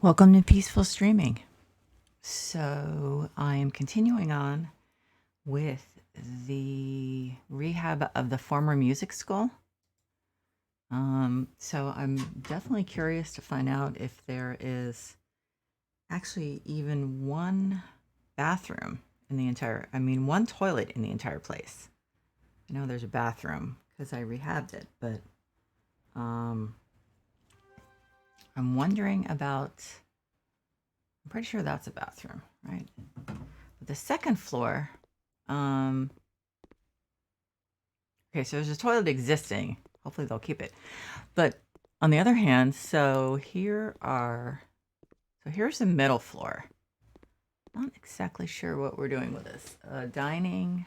Welcome to Peaceful Streaming. So I am continuing on with the rehab of the former music school. So I'm definitely curious to find out if there is actually even one bathroom in the one toilet in the entire place. I know there's a bathroom because I rehabbed it, but I'm wondering about. I'm pretty sure that's a bathroom, right? But the second floor, um, okay, so there's a toilet existing. Hopefully they'll keep it. But on the other hand, here's the middle floor. Not exactly sure what we're doing with this. Dining.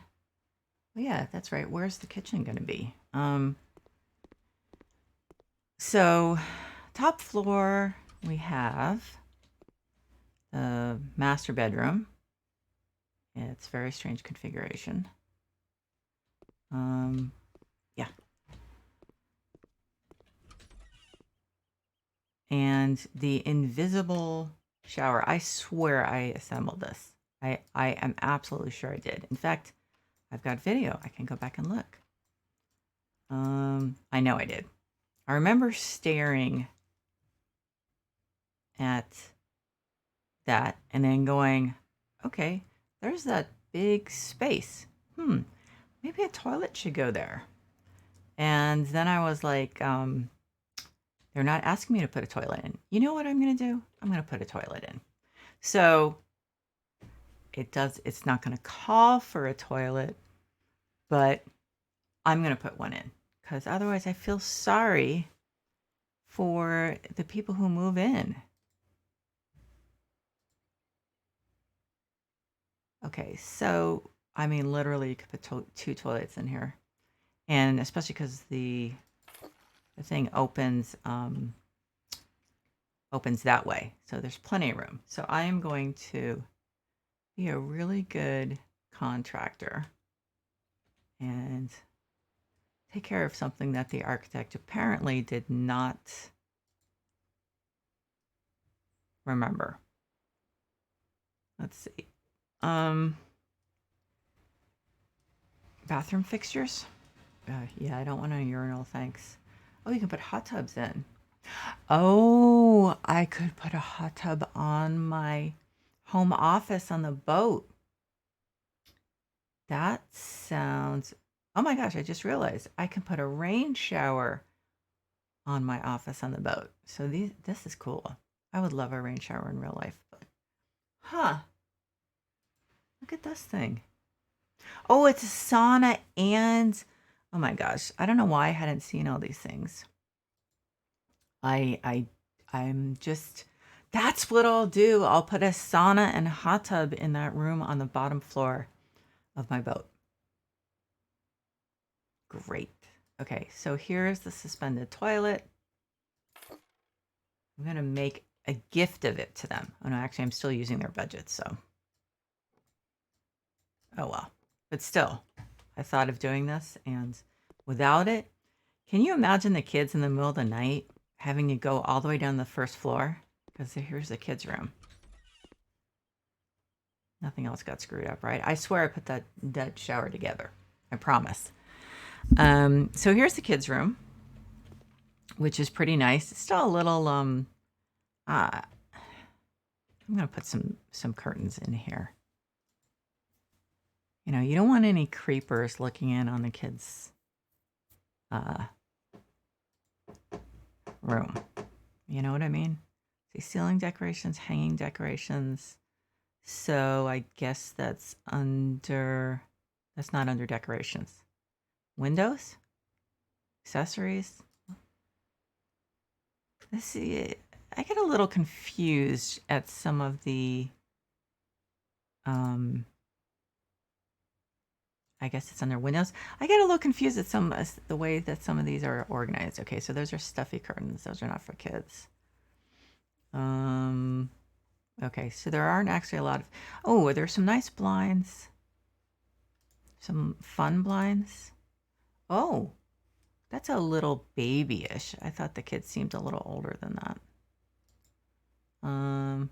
Well, yeah, that's right. Where's the kitchen going to be? So top floor, we have the master bedroom. It's very strange configuration. Yeah. And the invisible shower. I swear I assembled this. I am absolutely sure I did. In fact, I've got video. I can go back and look. I know I did. I remember staring at that and then going, okay, there's that big space. Maybe a toilet should go there. And then I was like, they're not asking me to put a toilet in. You know what I'm going to do? I'm going to put a toilet in. So it's not going to call for a toilet, but I'm going to put one in because otherwise I feel sorry for the people who move in. Okay, so I mean, literally, you could put two toilets in here, and especially because the thing opens that way, so there's plenty of room. So I am going to be a really good contractor and take care of something that the architect apparently did not remember. Let's see. Bathroom fixtures? Yeah, I don't want a urinal, thanks. Oh, you can put hot tubs in. Oh, I could put a hot tub on my home office on the boat. That sounds. Oh my gosh, I just realized I can put a rain shower on my office on the boat. So this is cool. I would love a rain shower in real life, but look at this thing. Oh, it's a sauna and oh my gosh, I don't know why I hadn't seen all these things. I'm just that's what I'll do. I'll put a sauna and hot tub in that room on the bottom floor of my boat. Great. Okay, so here's the suspended toilet. I'm going to make a gift of it to them. Oh no, actually I'm still using their budget, so oh well. But still, I thought of doing this and without it, can you imagine the kids in the middle of the night having to go all the way down the first floor? Because here's the kids' room. Nothing else got screwed up, right? I swear I put that shower together. I promise. So here's the kids' room, which is pretty nice. It's still a little I'm gonna put some curtains in here. You know, you don't want any creepers looking in on the kids' room. You know what I mean? See, ceiling decorations, hanging decorations. So I guess that's not under decorations. Windows? Accessories? Let's see. I get a little confused at some of the I guess it's under windows. I get a little confused at the way that some of these are organized. Okay, so those are stuffy curtains. Those are not for kids. Okay, so there aren't actually a lot of. Oh, there's some nice blinds. Some fun blinds. Oh, that's a little babyish. I thought the kids seemed a little older than that. Well,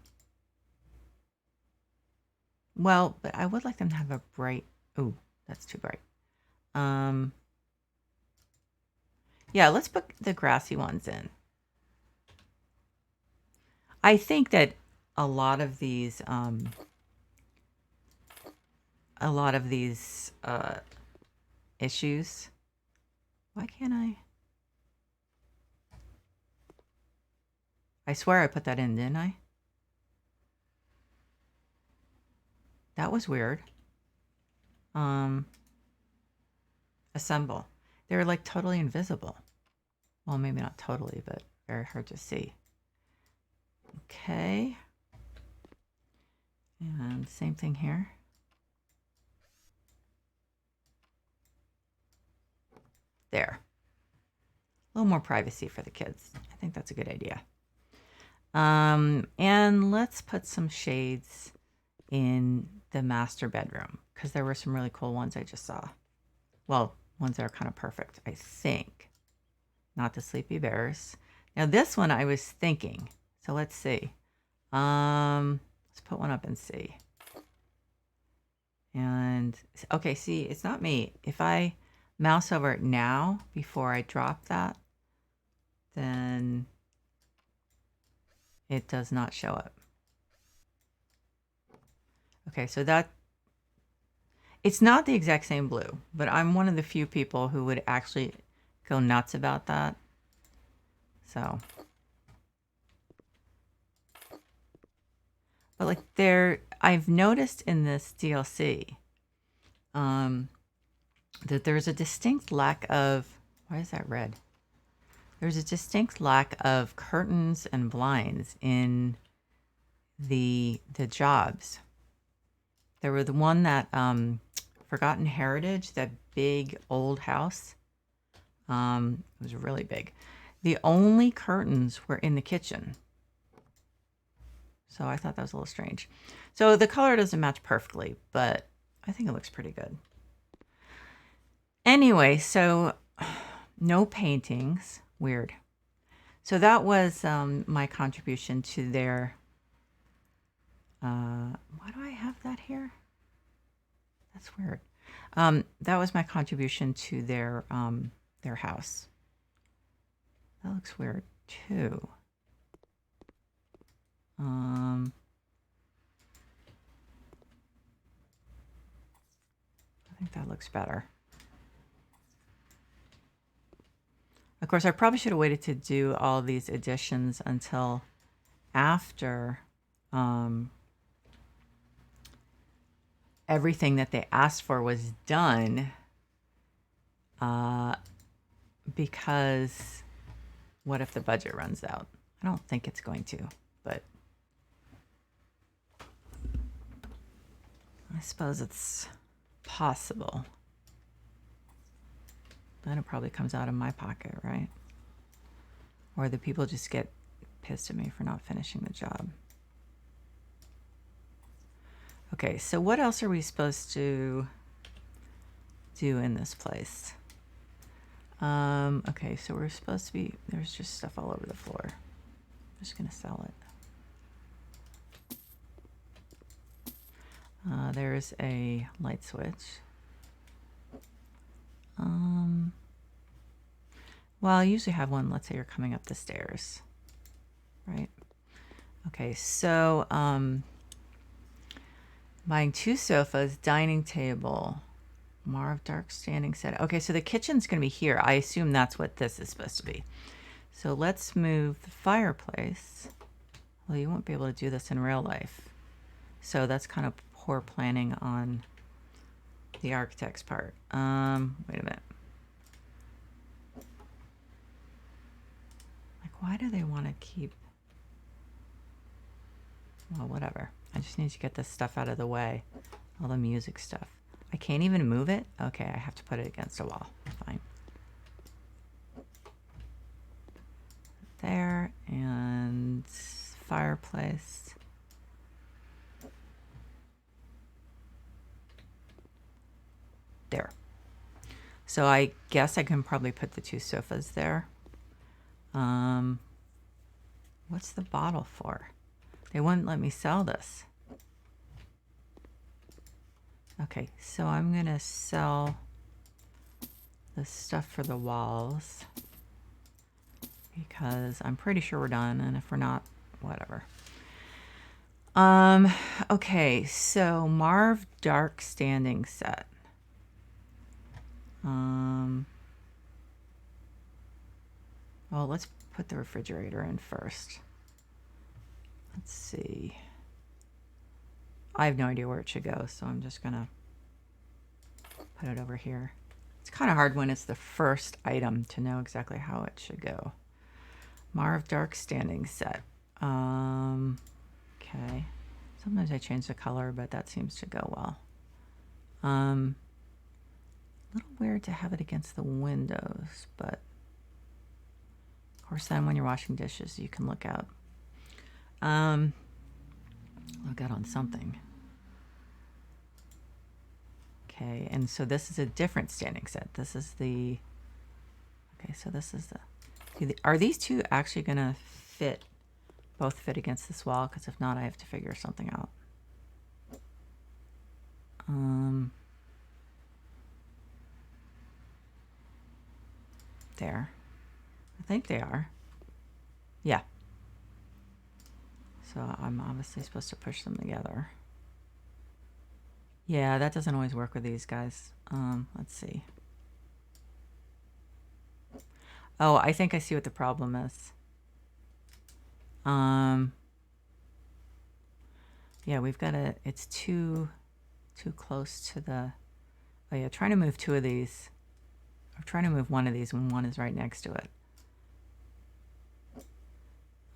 but I would like them to have a bright, oh, that's too bright. Yeah, let's put the grassy ones in. I think that a lot of these issues. Why can't I? I swear I put that in, didn't I? That was weird. Assemble. They're like totally invisible. Well, maybe not totally, but very hard to see. Okay. And same thing here. There. A little more privacy for the kids. I think that's a good idea. And let's put some shades in the master bedroom because there were some really cool ones I just saw. Well, ones that are kind of perfect, I think. Not the Sleepy Bears. Now this one I was thinking. So let's see. Let's put one up and see. And okay, see, it's not me. If I mouse over it now before I drop that, then it does not show up. Okay, so that it's not the exact same blue, but I'm one of the few people who would actually go nuts about that. So, but like I've noticed in this DLC that there's a distinct lack of, why is that red? There's a distinct lack of curtains and blinds in the jobs. There were the one that Forgotten Heritage, that big old house. It was really big. The only curtains were in the kitchen. So I thought that was a little strange. So the color doesn't match perfectly, but I think it looks pretty good. Anyway, so no paintings. Weird. So that was my contribution to their... why do I have that here? That's weird. That was my contribution to their house. That looks weird too. I think that looks better. Of course, I probably should have waited to do all these additions until after everything that they asked for was done, because what if the budget runs out? I don't think it's going to, but I suppose it's possible. Then it probably comes out of my pocket, right? Or the people just get pissed at me for not finishing the job. Okay, so what else are we supposed to do in this place? Okay, so we're supposed to be, there's just stuff all over the floor. I'm just gonna sell it. There's a light switch. Well, I usually have one, let's say you're coming up the stairs, right? Okay, so buying 2 sofas, dining table, Marv dark standing set. Okay, so the kitchen's gonna be here. I assume that's what this is supposed to be. So let's move the fireplace. Well, you won't be able to do this in real life. So that's kind of poor planning on the architect's part. Wait a minute. Like, why do they want to keep... Well, whatever. I just need to get this stuff out of the way. All the music stuff. I can't even move it? Okay, I have to put it against a wall. Fine. There, and fireplace. There. So I guess I can probably put the 2 sofas there. What's the bottle for? They wouldn't let me sell this. Okay, so I'm gonna sell the stuff for the walls because I'm pretty sure we're done, and if we're not, whatever. Okay, so Marv Dark Standing Set. Well, let's put the refrigerator in first. Let's see. I have no idea where it should go, so I'm just gonna put it over here. It's kind of hard when it's the first item to know exactly how it should go. Marv Dark Standing Set. Okay. Sometimes I change the color, but that seems to go well. A little weird to have it against the windows, but of course then when you're washing dishes you can look out. Look out on something. Okay, and so this is a different standing set. This is the, okay, so this is the, are these two actually gonna fit, both fit against this wall? Because if not, I have to figure something out. There. I think they are. Yeah. So I'm obviously supposed to push them together. Yeah, that doesn't always work with these guys. Let's see. Oh, I think I see what the problem is. Yeah, we've got to, it's too close to the, oh yeah, trying to move two of these. I'm trying to move one of these when one is right next to it.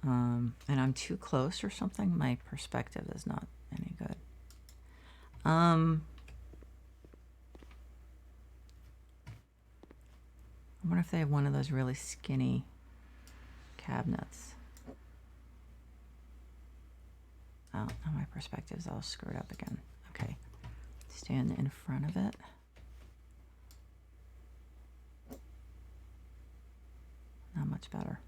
And I'm too close or something. My perspective is not any good. I wonder if they have one of those really skinny cabinets. Oh, now my perspective's all screwed up again. Okay, stand in front of it. Not much better.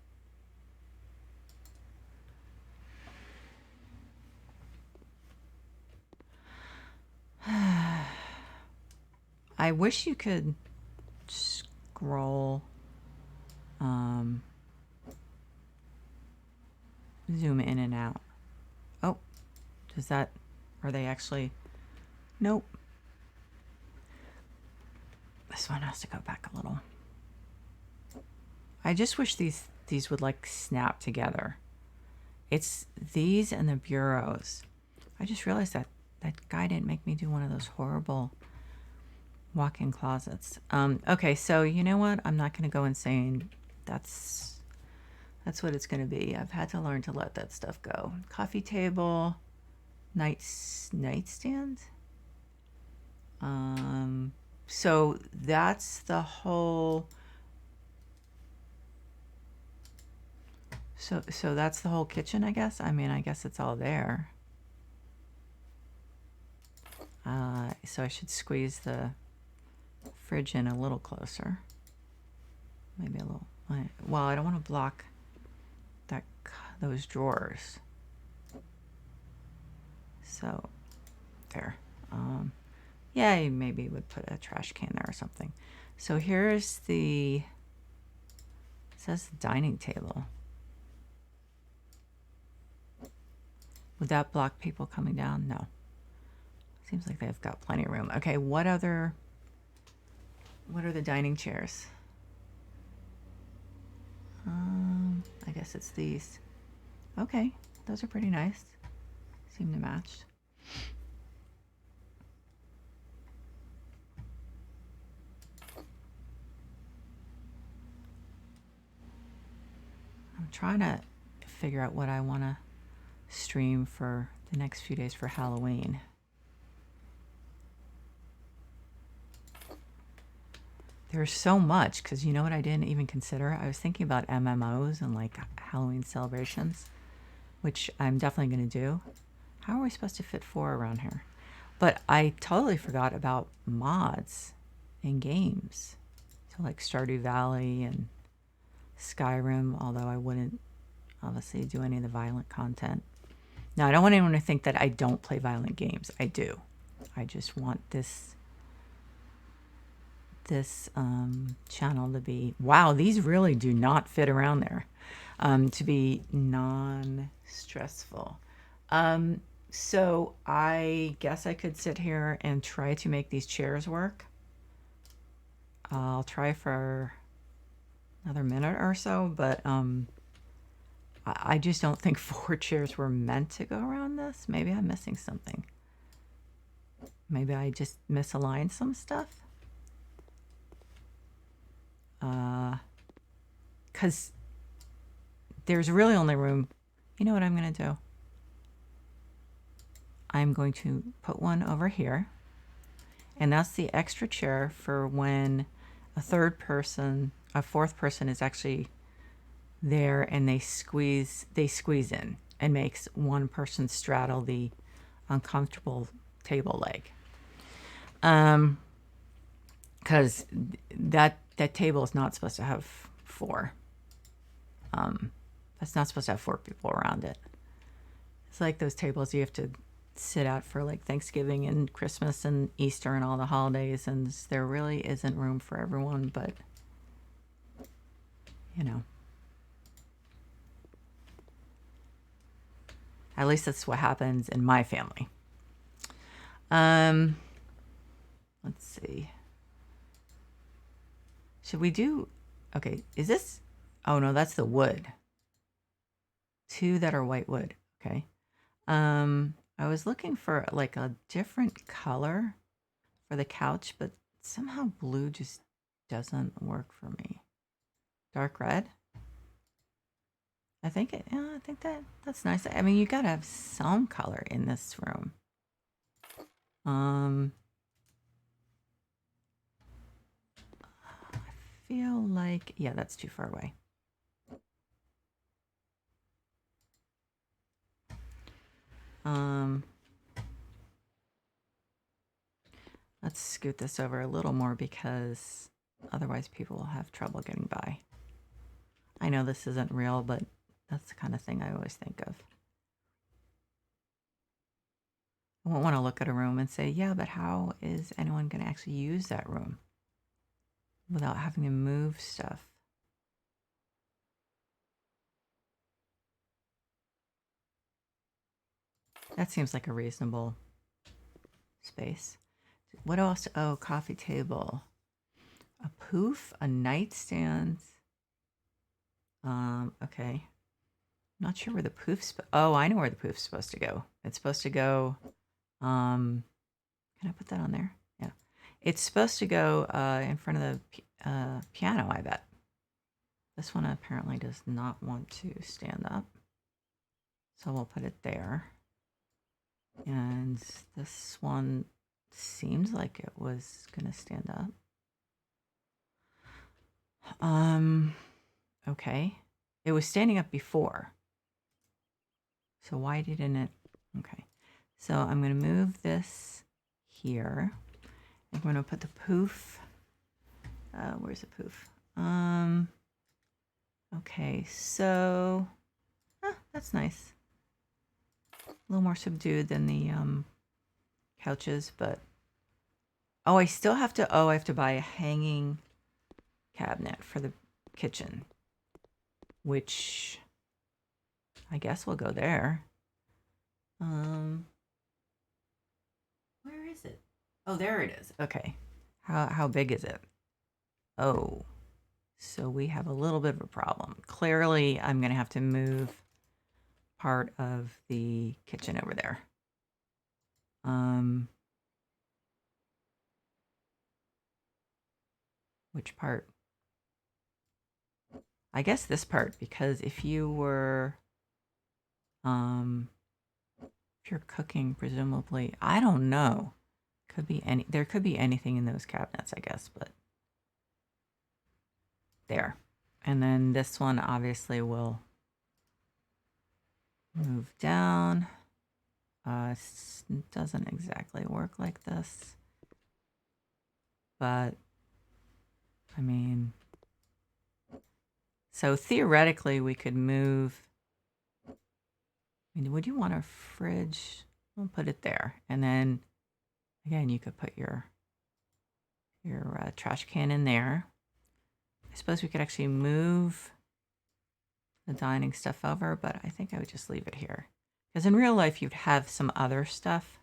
I wish you could scroll, zoom in and out. Oh, does that, are they actually, nope. This one has to go back a little. I just wish these would like snap together. It's these and the bureaus. I just realized that guy didn't make me do one of those horrible walk-in closets. Okay, so you know what? I'm not going to go insane. That's what it's going to be. I've had to learn to let that stuff go. Coffee table, nightstand. So that's the whole. So that's the whole kitchen, I guess. I mean, I guess it's all there. So I should squeeze the fridge in a little closer. Maybe a little. Well, I don't want to block those drawers. So there. Yeah, you maybe would put a trash can there or something. So here's the, it says dining table. Would that block people coming down? No. Seems like they've got plenty of room. Okay, what are the dining chairs? I guess it's these. Okay, those are pretty nice. Seem to match. I'm trying to figure out what I want to stream for the next few days for Halloween. There's so much, because you know what I didn't even consider? I was thinking about MMOs and like Halloween celebrations, which I'm definitely going to do. How are we supposed to fit 4 around here? But I totally forgot about mods in games. So like Stardew Valley and Skyrim, although I wouldn't obviously do any of the violent content. Now, I don't want anyone to think that I don't play violent games. I do. I just want this channel to be, wow, these really do not fit around there, to be non-stressful. So I guess I could sit here and try to make these chairs work. I'll try for another minute or so, but I just don't think 4 chairs were meant to go around this. Maybe I'm missing something. Maybe I just misaligned some stuff. Because there's really only room. You know what I'm going to do? I'm going to put one over here. And that's the extra chair for when a fourth person is actually there and they squeeze in and makes one person straddle the uncomfortable table leg. Because that table is not supposed to have 4. That's not supposed to have 4 people around it. It's like those tables you have to sit out for like Thanksgiving and Christmas and Easter and all the holidays, and there really isn't room for everyone, but you know, at least that's what happens in my family. Let's see. Should we do, okay, is this, oh no, that's the wood. 2 that are white wood, okay. I was looking for like a different color for the couch, but somehow blue just doesn't work for me. Dark red? I think that's nice. I mean, you gotta have some color in this room. I feel like, yeah, that's too far away. Let's scoot this over a little more because otherwise people will have trouble getting by. I know this isn't real, but that's the kind of thing I always think of. I won't want to look at a room and say, yeah, but how is anyone going to actually use that room without having to move stuff? That seems like a reasonable space. What else? Oh, coffee table. A poof, a nightstand. Okay. Not sure where the poof's, oh, I know where the poof's supposed to go. It's supposed to go, can I put that on there? Yeah. It's supposed to go in front of the piano, I bet. This one apparently does not want to stand up. So we'll put it there. And this one seems like it was gonna stand up. Okay. It was standing up before. So why didn't it? Okay. So I'm going to move this here. I'm going to put the poof. Where's the poof? Okay, so that's nice. A little more subdued than the couches, but oh, I still have to. Oh, I have to buy a hanging cabinet for the kitchen, which I guess will go there. Where is it? Oh, there it is. Okay. How big is it? Oh, so we have a little bit of a problem. Clearly, I'm going to have to move part of the kitchen over there. Which part? I guess this part, because if you were, if you're cooking, presumably, I don't know. There could be anything in those cabinets, I guess, but there. And then this one obviously will move down. It doesn't exactly work like this, but I mean, so theoretically we could move I mean, would you want a fridge? We'll put it there. And then, again, you could put your trash can in there. I suppose we could actually move the dining stuff over, but I think I would just leave it here. Because in real life, you'd have some other stuff.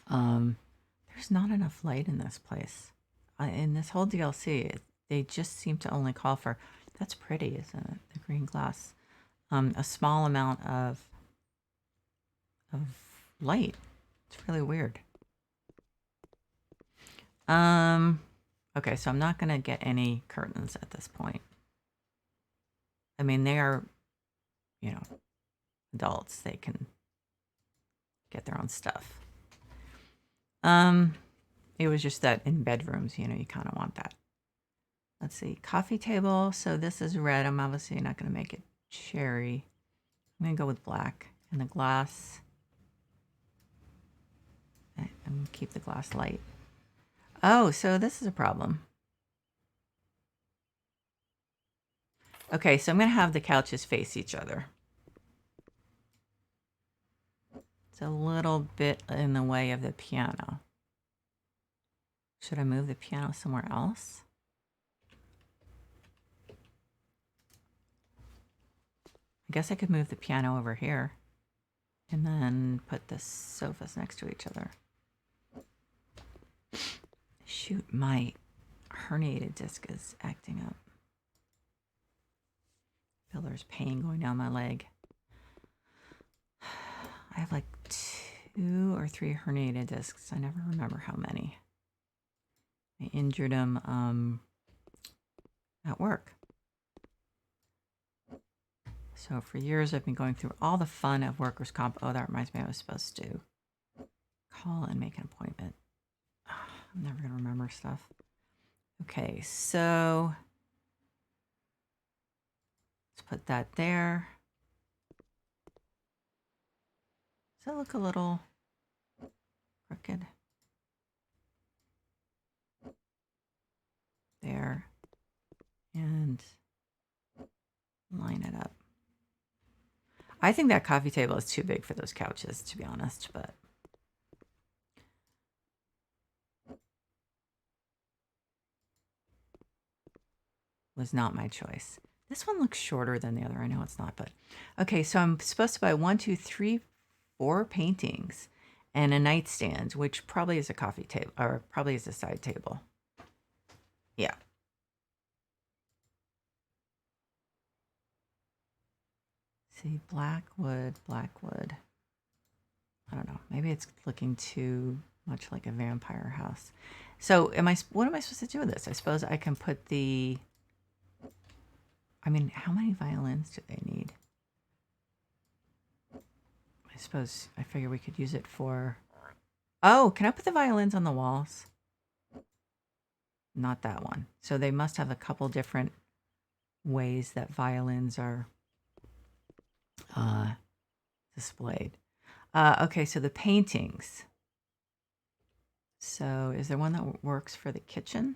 There's not enough light in this place. In this whole DLC, they just seem to only call for, that's pretty, isn't it? The green glass. A small amount of light. It's really weird. Okay, so I'm not going to get any curtains at this point. I mean, they are, adults. They can get their own stuff. It was just that in bedrooms, you kind of want that. Let's see, coffee table. So this is red. I'm obviously not going to make it cherry. I'm going to go with black. And the glass, I'm going to keep the glass light. Oh, so this is a problem. Okay, so I'm going to have the couches face each other. It's a little bit in the way of the piano. Should I move the piano somewhere else? I guess I could move the piano over here and then put the sofas next to each other. Shoot, my herniated disc is acting up. I feel there's pain going down my leg. I have like 2 or 3 herniated discs. I never remember how many. I injured them at work. So for years, I've been going through all the fun of workers' comp. Oh, that reminds me, I was supposed to call and make an appointment. I'm never going to remember stuff. Okay, so let's put that there. Does that look a little crooked? There. And line it up. I think that coffee table is too big for those couches, to be honest, but was not my choice. This one looks shorter than the other. I know it's not, but okay. So I'm supposed to buy 1, 2, 3, 4 paintings and a nightstand, which probably is a coffee table or probably is a side table. Yeah. See, black wood. I don't know. Maybe it's looking too much like a vampire house. So what am I supposed to do with this? I suppose I can put I mean, how many violins do they need? I figure we could use it for... Oh, can I put the violins on the walls? Not that one. So they must have a couple different ways that violins are displayed. Okay, so the paintings. So is there one that works for the kitchen?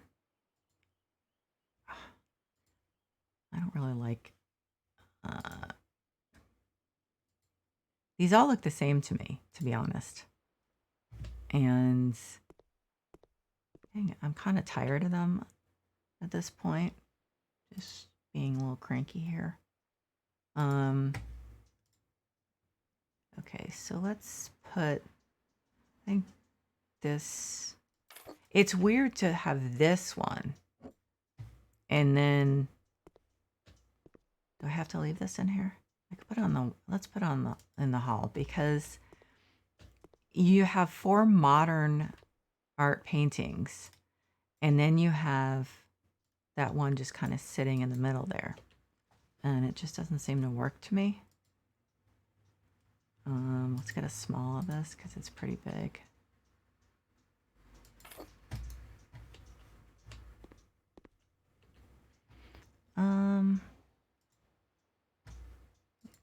I don't really like... these all look the same to me, to be honest. And dang it, I'm kind of tired of them at this point. Just being a little cranky here. Okay, so let's put, I think this, it's weird to have this one. And then, do I have to leave this in here? I could put it on the, let's put it on in the hall, because you have 4 modern art paintings. And then you have that one just kind of sitting in the middle there. And it just doesn't seem to work to me. Let's get a small of this because it's pretty big.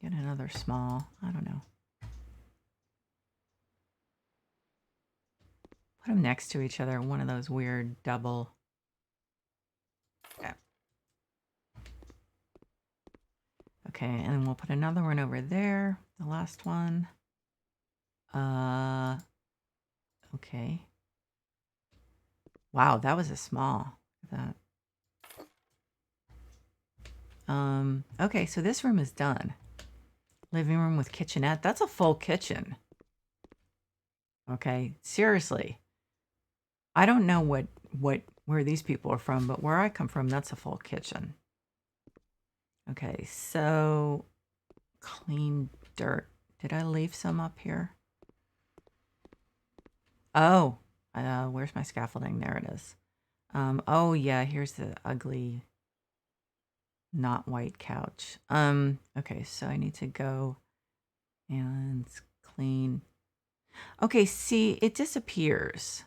Get another small. I don't know. Put them next to each other. One of those weird double. Yeah. Okay, and then we'll put another one over there. the last one. Okay. Wow, that was a small. That. Okay, so this room is done. Living room with kitchenette. That's a full kitchen. Okay, seriously. I don't know where these people are from, but where I come from, that's a full kitchen. Okay, so clean dirt. Did I leave some up here? Oh, where's my scaffolding? There it is. Oh yeah, here's the ugly, not white couch. Okay, so I need to go and clean. Okay, see, it disappears.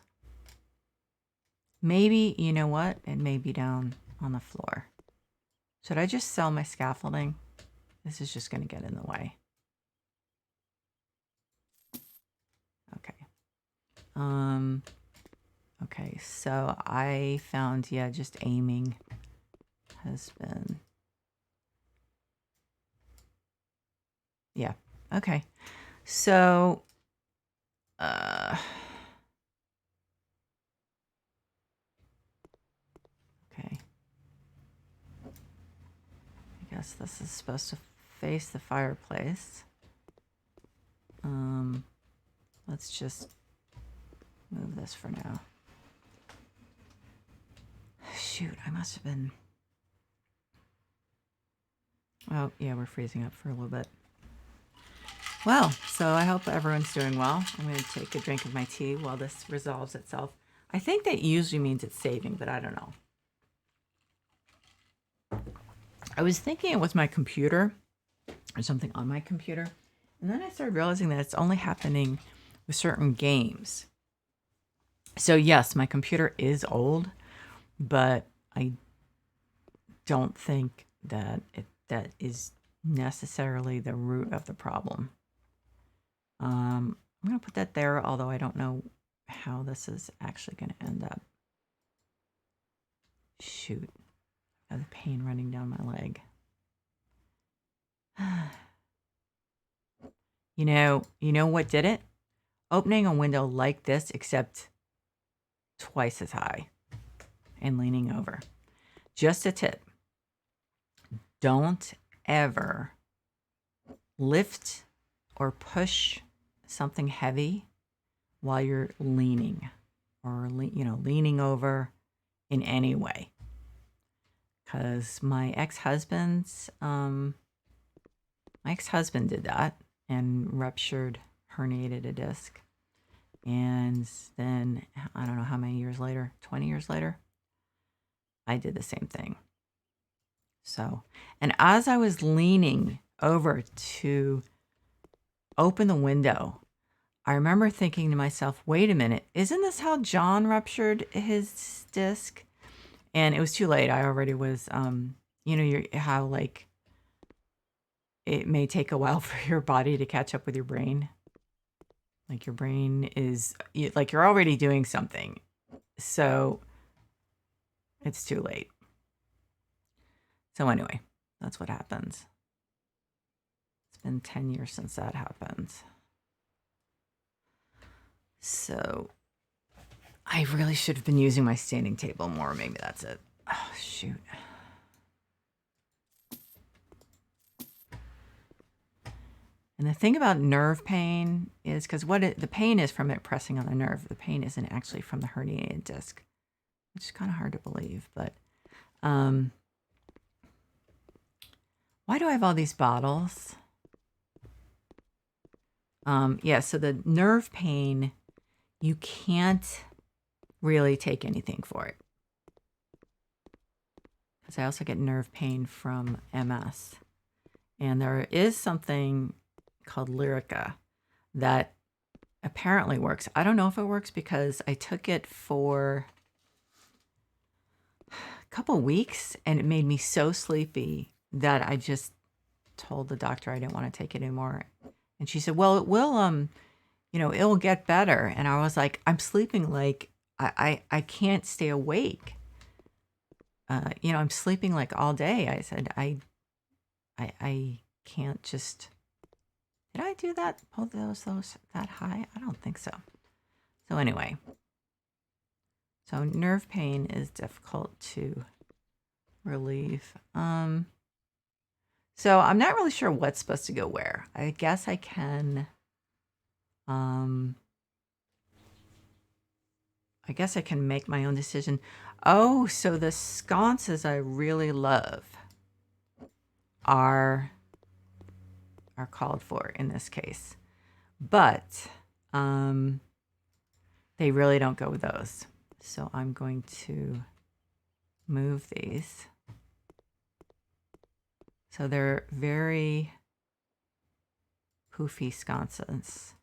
Maybe, you know what? It may be down on the floor. Should I just sell my scaffolding? This is just going to get in the way. Okay. Okay, so I found, yeah, just aiming has been, yeah, okay. So, okay. I guess this is supposed to face the fireplace. Let's just move this for now. Shoot, I must have been... Oh, yeah, we're freezing up for a little bit. Well, so I hope everyone's doing well. I'm going to take a drink of my tea while this resolves itself. I think that usually means it's saving, but I don't know. I was thinking it was my computer or something on my computer. And then I started realizing that it's only happening with certain games. So yes, my computer is old, but I don't think that that is necessarily the root of the problem. I'm going to put that there, although I don't know how this is actually going to end up. Shoot. I have the pain running down my leg. You know what did it? Opening a window like this, except twice as high and leaning over. Just a tip. Don't ever lift or push something heavy while you're leaning or, leaning over in any way. Because my ex-husband did that and ruptured, herniated a disc. And then, I don't know how many years later, 20 years later, I did the same thing. So, and as I was leaning over to open the window, I remember thinking to myself, wait a minute, isn't this how John ruptured his disc? And it was too late. I already was, how like it may take a while for your body to catch up with your brain. Like your brain is, like you're already doing something. So it's too late. So anyway, that's what happens. It's been 10 years since that happened. So I really should have been using my standing table more. Maybe that's it. Oh, shoot. And the thing about nerve pain is because the pain is from it pressing on the nerve. The pain isn't actually from the herniated disc, which is kind of hard to believe. But why do I have all these bottles? Yeah, so the nerve pain, you can't really take anything for it. Because I also get nerve pain from MS. And there is something called Lyrica that apparently works. I don't know if it works because I took it for a couple weeks and it made me so sleepy that I just told the doctor I didn't want to take it anymore. And she said, well, it will, it'll get better. And I was like, I'm sleeping like I can't stay awake. I'm sleeping like all day. I said, I can't just Did I do that? Pull those that high? I don't think so. So anyway, so nerve pain is difficult to relieve. So I'm not really sure what's supposed to go where. I guess I can, I guess I can make my own decision. Oh, so the sconces I really love are called for in this case, but they really don't go with those. So I'm going to move these. So they're very poofy sconces.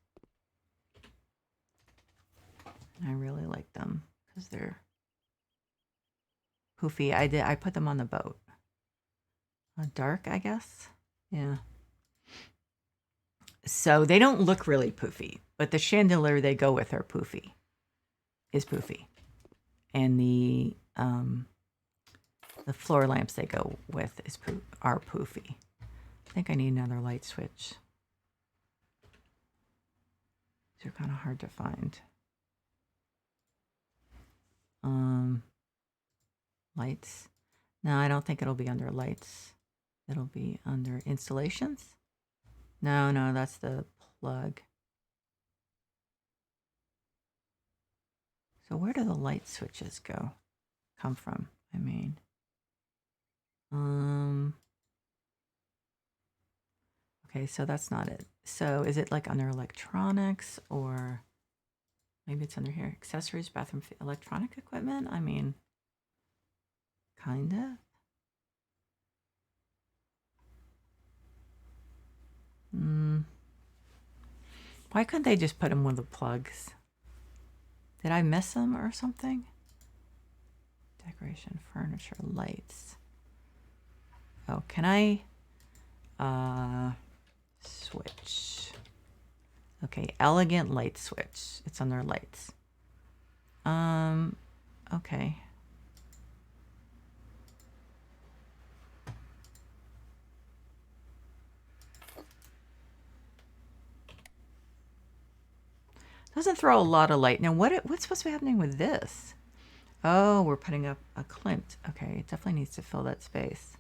And I really like them because they're poofy. I put them on the boat. Dark, I guess. Yeah. So they don't look really poofy, but the chandelier they go with are poofy. Is poofy. And the floor lamps they go with are poofy. I think I need another light switch. These are kind of hard to find. Lights. No, I don't think it'll be under lights. It'll be under installations. No, that's the plug. So where do the light switches come from? I mean, okay, so that's not it. So is it like under electronics, or maybe it's under here? Accessories, bathroom, electronic equipment? I mean, kind of. Why couldn't they just put them with the plugs? Did I miss them or something? Decoration, furniture, lights. Oh, can I switch? Okay, elegant light switch. It's under lights. Okay. Doesn't throw a lot of light. Now, what's supposed to be happening with this? Oh, we're putting up a Klimt. Okay, it definitely needs to fill that space.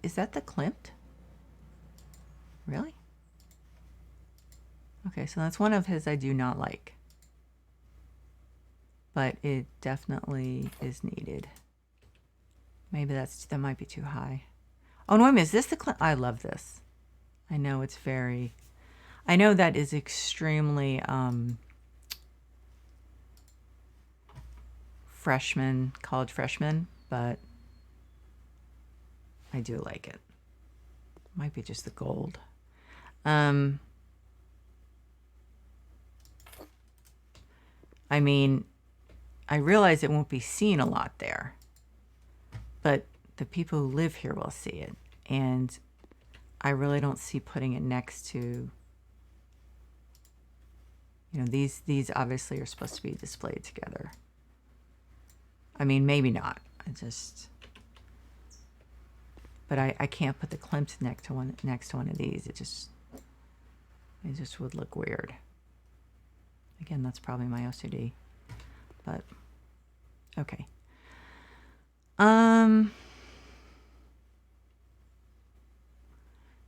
Is that the Klimt? Really? Okay, so that's one of his I do not like. But it definitely is needed. Maybe that might be too high. Oh, no, wait a minute. Is this the Klimt? I love this. I know it's very... I know that is extremely college freshman, but I do like it. Might be just the gold. I mean, I realize it won't be seen a lot there, but the people who live here will see it, and I really don't see putting it next to... You know, these obviously are supposed to be displayed together. I mean, maybe not. But I can't put the Klimt next to one of these. It just would look weird. Again, that's probably my OCD. But okay.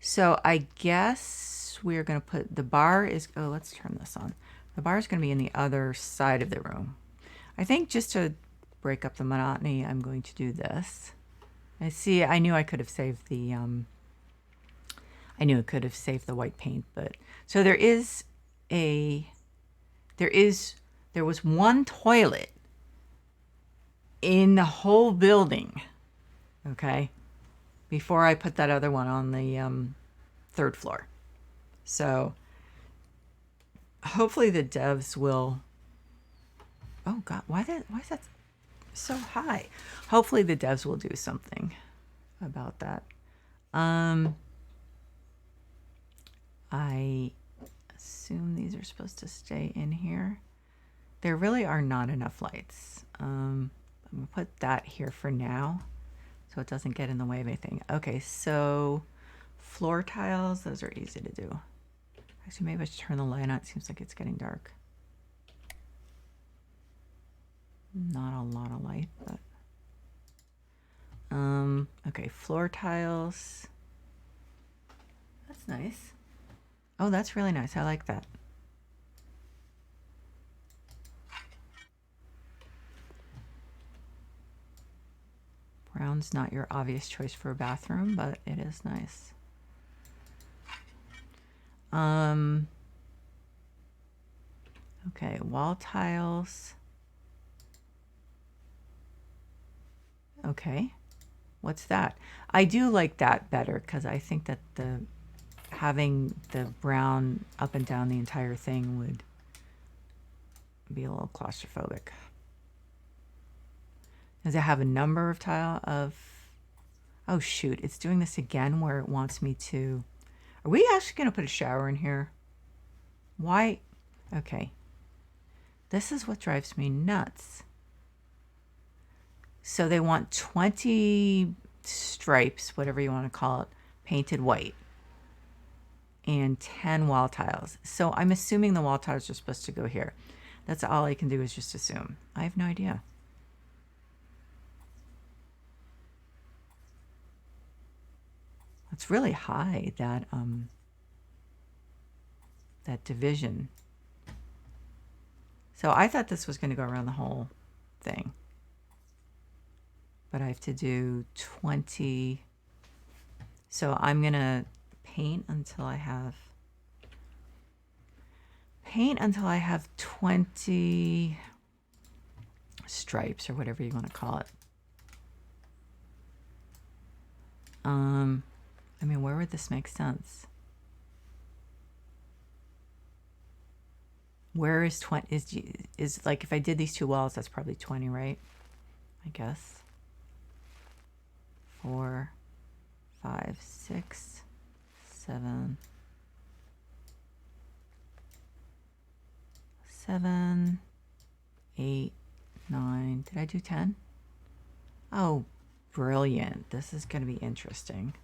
So I guess we're gonna put the bar is... Oh, let's turn this on. The bar is gonna be in the other side of the room. I think just to break up the monotony, I'm going to do this. I knew I could have saved the white paint, but so there was one toilet in the whole building, okay, before I put that other one on the third floor. So hopefully the devs will... Oh God, why is that so high? Hopefully the devs will do something about that. I assume these are supposed to stay in here. There really are not enough lights. I'm gonna put that here for now. so it doesn't get in the way of anything. Okay, so floor tiles, those are easy to do. Actually, maybe I should turn the light on. It seems like it's getting dark. Not a lot of light, but okay, floor tiles. That's nice. Oh, that's really nice. I like that. Brown's not your obvious choice for a bathroom, but it is nice. Okay, wall tiles. Okay, what's that? I do like that better because I think that having the brown up and down the entire thing would be a little claustrophobic. Does it have a number of oh shoot, it's doing this again where it wants me to, are we actually going to put a shower in here? Why? Okay. This is what drives me nuts. So they want 20 stripes, whatever you want to call it, painted white, and 10 wall tiles. So I'm assuming the wall tiles are supposed to go here. That's all I can do is just assume. I have no idea. It's really high, that division. So I thought this was going to go around the whole thing. But I have to do 20. So I'm going to paint until I have 20 stripes or whatever you want to call it. I mean, where would this make sense? Where is 20? Is like, if I did these two walls, that's probably 20, right? I guess. 4, 5, 6, 7, 7, 8, 9. Did I do 10? Oh, brilliant. This is going to be interesting.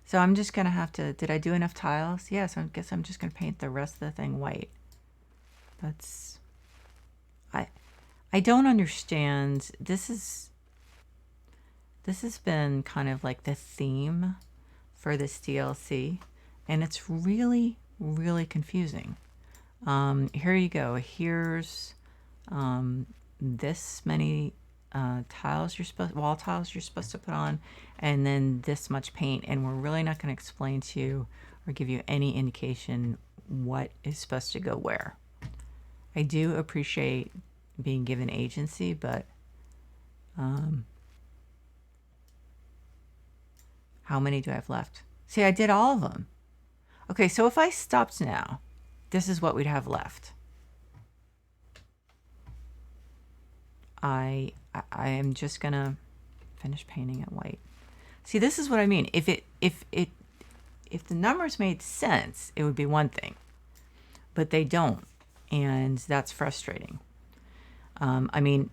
So I'm just going to have to, did I do enough tiles? Yes, I guess I'm just going to paint the rest of the thing white. That's, I don't understand. This has been kind of like the theme for this DLC, and it's really, really confusing. Here you go. Here's this many tiles wall tiles you're supposed to put on, and then this much paint, and we're really not going to explain to you or give you any indication what is supposed to go where. I do appreciate being given agency, but how many do I have left? See, I did all of them. Okay, so if I stopped now, this is what we'd have left. I am just gonna finish painting it white. See, this is what I mean. If the numbers made sense, it would be one thing, but they don't, and that's frustrating. I mean,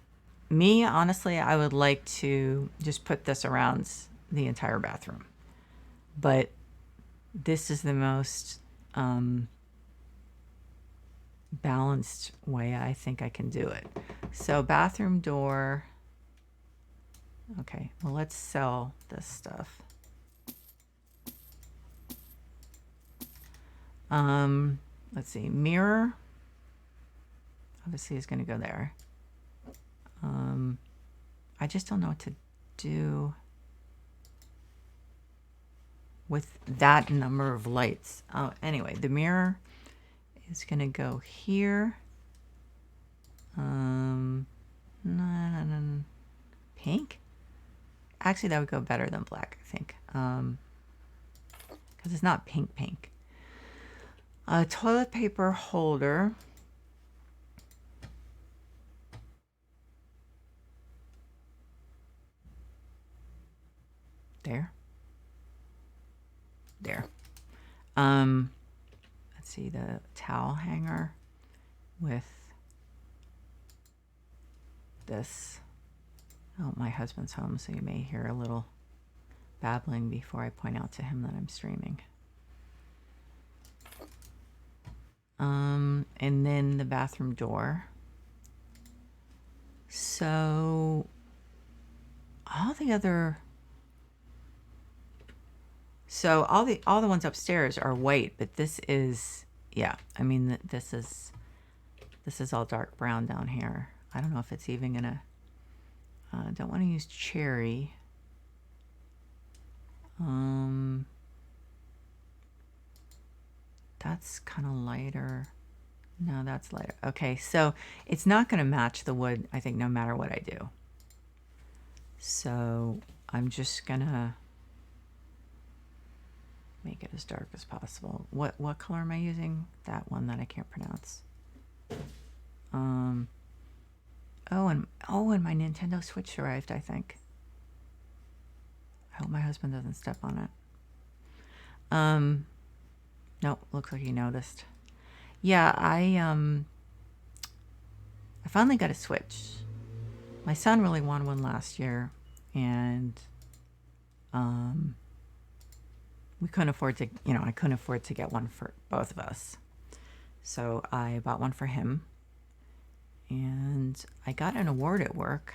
me, honestly, I would like to just put this around the entire bathroom, but this is the most balanced way I think I can do it. So bathroom door. Okay, well, let's sell this stuff. Let's see, mirror obviously is going to go there. I just don't know what to do with that number of lights. Oh, anyway, the mirror is going to go here. Pink? Actually, that would go better than black, I think. Because it's not pink. Toilet paper holder. There. Let's see, the towel hanger with this. Oh, my husband's home, so you may hear a little babbling before I point out to him that I'm streaming. And then the bathroom door. So all the ones upstairs are white, but this is, yeah, I mean, this is all dark brown down here. I don't know if it's even gonna, don't want to use cherry. That's kind of lighter. No, that's lighter. Okay, so it's not going to match the wood, I think, no matter what I do. So I'm just going to make it as dark as possible. What color am I using? That one that I can't pronounce. Oh, and my Nintendo Switch arrived, I think. I hope my husband doesn't step on it. Nope, looks like he noticed. Yeah, I finally got a Switch. My son really wanted one last year, and we couldn't afford to, I couldn't afford to get one for both of us. So I bought one for him, and I got an award at work.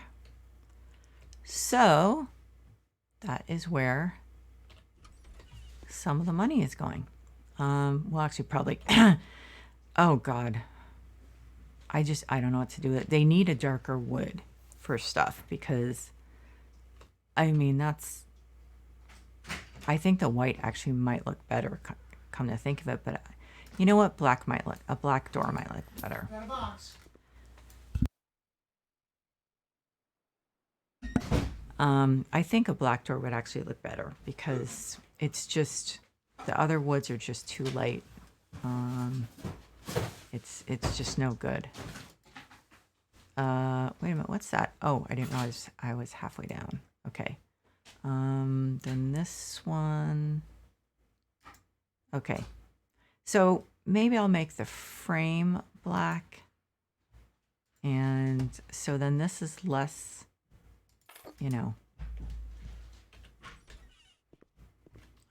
So that is where some of the money is going. Well, actually, probably. Oh God, I don't know what to do with it. They need a darker wood for stuff because, I mean, I think the white actually might look better, come to think of it. But you know what? A black door might look better. Got a box. I think a black door would actually look better because it's just, the other woods are just too light. It's just no good. Wait a minute, what's that? Oh, I didn't realize I was halfway down. Okay. Then this one. Okay. So maybe I'll make the frame black. And so then this is less, I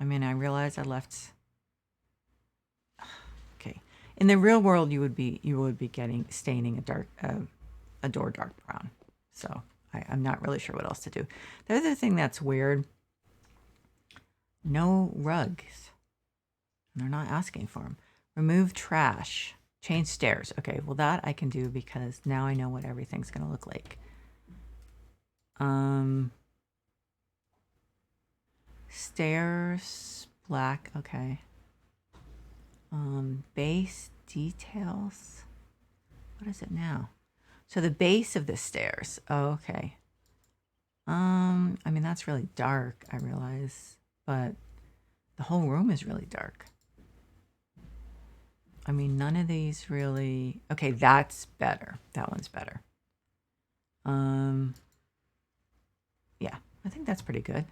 mean, I realize I left. Okay. In the real world, you would be staining a door dark brown. So I'm not really sure what else to do. The other thing that's weird, no rugs. They're not asking for them. Remove trash. Change stairs. Okay, well that I can do because now I know what everything's going to look like. Stairs, black. Okay. Base details. What is it now? So the base of the stairs. Oh, okay. I mean, that's really dark, I realize, but the whole room is really dark. I mean, none of these really... Okay, that's better. That one's better. Yeah, I think that's pretty good.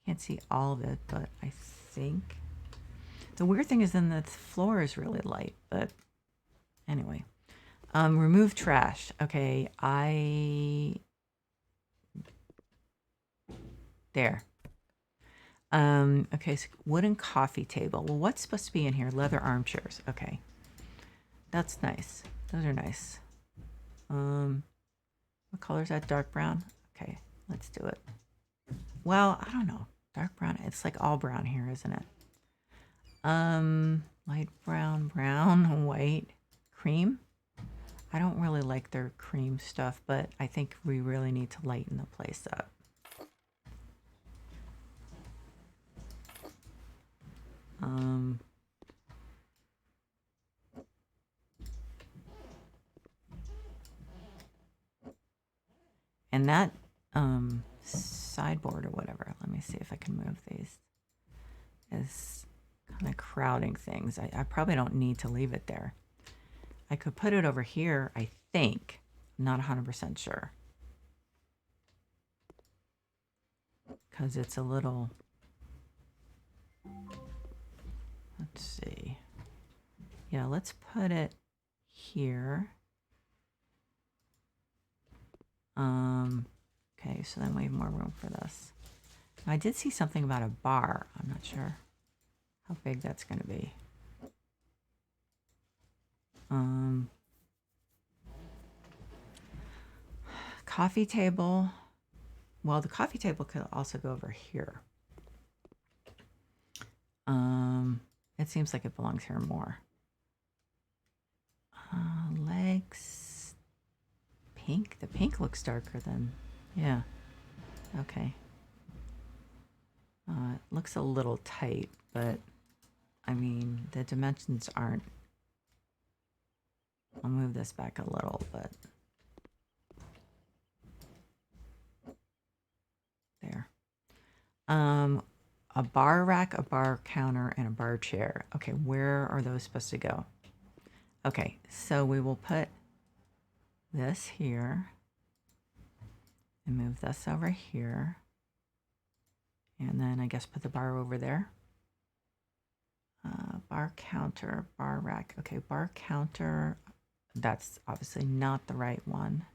Can't see all of it, but I think... The weird thing is then the floor is really light, but anyway. Remove trash. Okay, there. Okay, so wooden coffee table. Well, what's supposed to be in here? Leather armchairs. Okay. That's nice. Those are nice. What color is that? Dark brown? Okay, let's do it. Well, I don't know. Dark brown. It's like all brown here, isn't it? Light brown, white, cream. I don't really like their cream stuff, but I think we really need to lighten the place up. And that sideboard or whatever, let me see if I can move these, is kind of crowding things. I probably don't need to leave it there. I could put it over here, I think. I'm not 100% sure. Because it's a little... Let's see. Yeah, let's put it here. Okay, so then we have more room for this. I did see something about a bar. I'm not sure how big that's going to be. Coffee table. Well, the coffee table could also go over here. It seems like it belongs here more. Legs. Pink. The pink looks darker than, yeah. Okay. It looks a little tight, but I mean, the dimensions aren't. I'll move this back a little, but there. A bar rack, a bar counter, and a bar chair. Okay, where are those supposed to go? Okay, so we will put this here and move this over here. And then I guess put the bar over there. Bar counter, bar rack. Okay, bar counter. That's obviously not the right one.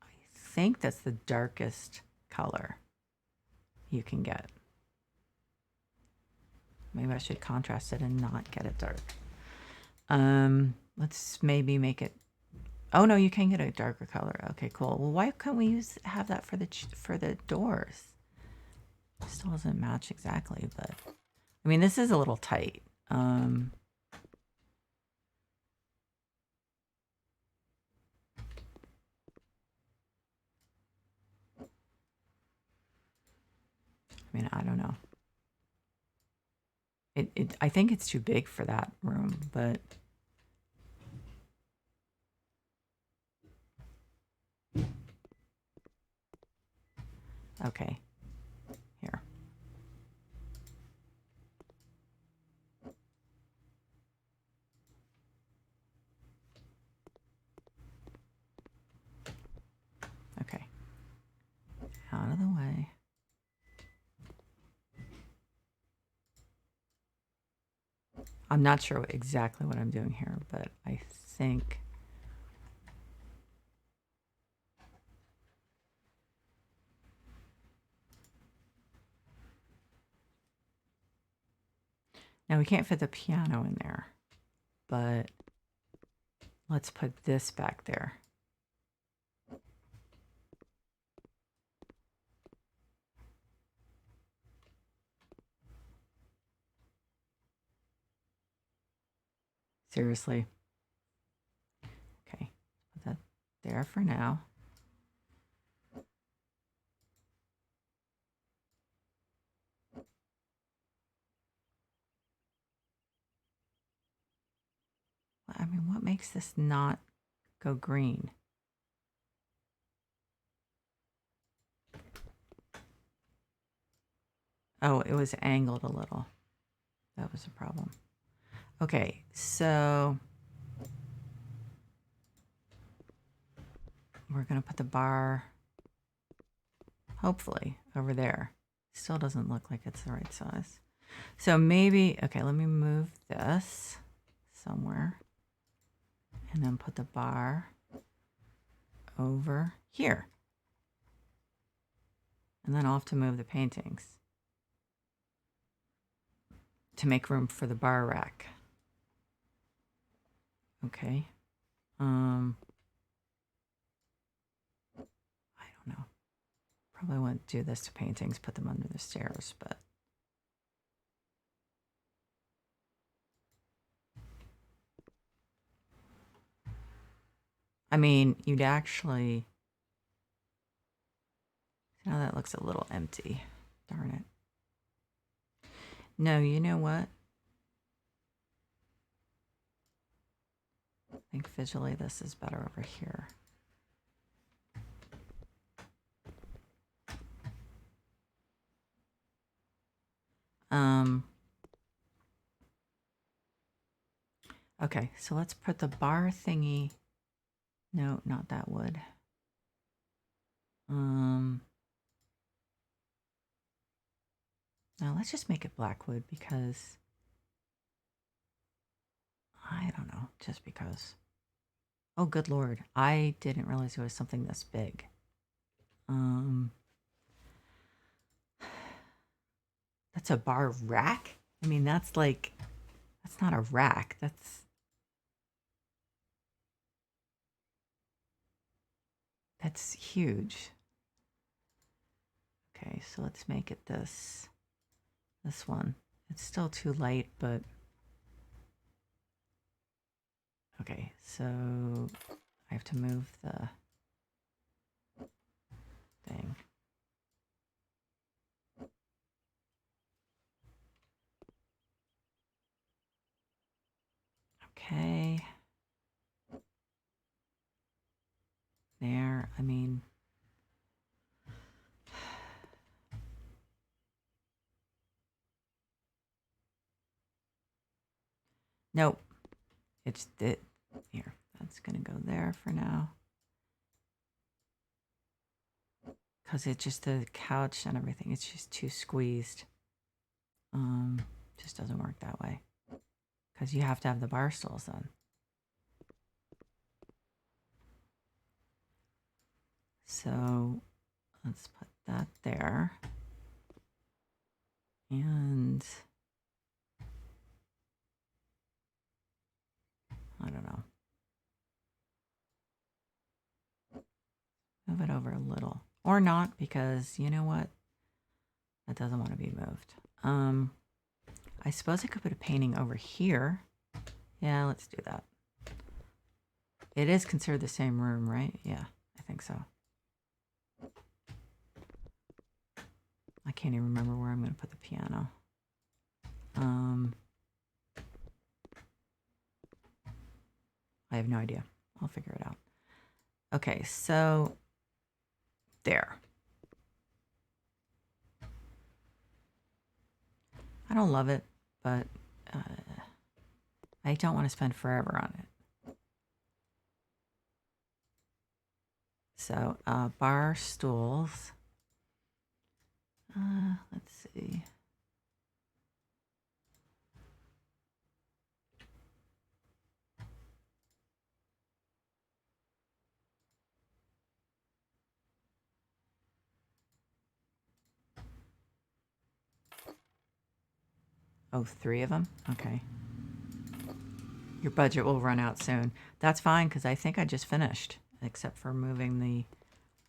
I think that's the darkest color you can get. Maybe I should contrast it and not get it dark. Let's maybe make it. Oh no, you can get a darker color. Okay, cool. Well, why couldn't we have that for the doors? Still doesn't match exactly, but I mean, this is a little tight. I mean, I don't know. I think it's too big for that room, but okay. Here. Okay. Out of the way. I'm not sure exactly what I'm doing here, but I think now we can't fit the piano in there, but let's put this back there. Seriously. Okay, put that there for now. I mean, what makes this not go green? Oh, it was angled a little. That was a problem. Okay, so we're going to put the bar, hopefully, over there. Still doesn't look like it's the right size. So maybe, okay, let me move this somewhere. And then put the bar over here. And then I'll have to move the paintings to make room for the bar rack. Okay. I don't know. Probably wouldn't do this to paintings, put them under the stairs, but I mean, you'd actually, now that looks a little empty. Darn it. No, you know what? I think visually this is better over here. Okay, so let's put the bar thingy. No, not that wood. Now let's just make it black wood because I don't know, just because. Oh, good Lord. I didn't realize it was something this big. That's a bar rack? I mean, that's like, that's not a rack. That's huge. Okay, so let's make it this one. It's still too light, but okay, so I have to move the thing. Okay. There, I mean, nope. It's it. Here, that's gonna go there for now. Because it's just the couch and everything, it's just too squeezed. Just doesn't work that way. Because you have to have the bar stools on. So let's put that there. And I don't know. Move it over a little. Or not, because you know what? That doesn't want to be moved. I suppose I could put a painting over here. Yeah, let's do that. It is considered the same room, right? Yeah, I think so. I can't even remember where I'm going to put the piano. I have no idea. I'll figure it out. Okay, so there. I don't love it, but I don't want to spend forever on it. So bar stools. Let's see. Oh, 3 of them? Okay. Your budget will run out soon. That's fine, because I think I just finished, except for moving the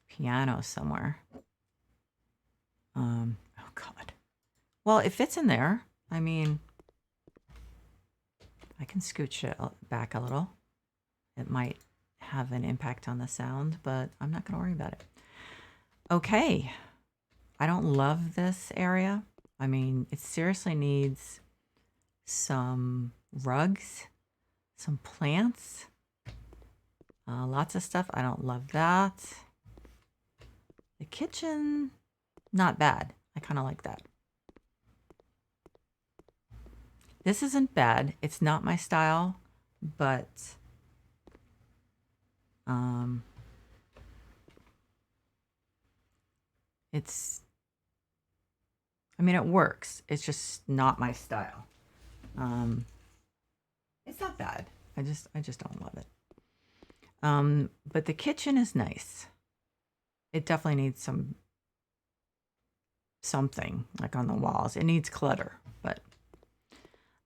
piano somewhere. Oh, God. Well, it fits in there. I mean, I can scooch it back a little. It might have an impact on the sound, but I'm not going to worry about it. Okay. I don't love this area. I mean, it seriously needs some rugs, some plants, lots of stuff. I don't love that. The kitchen, not bad. I kind of like that. This isn't bad. It's not my style, but it's, I mean, it works. It's just not my style. It's not bad. I just don't love it. But the kitchen is nice. It definitely needs something like on the walls. It needs clutter, but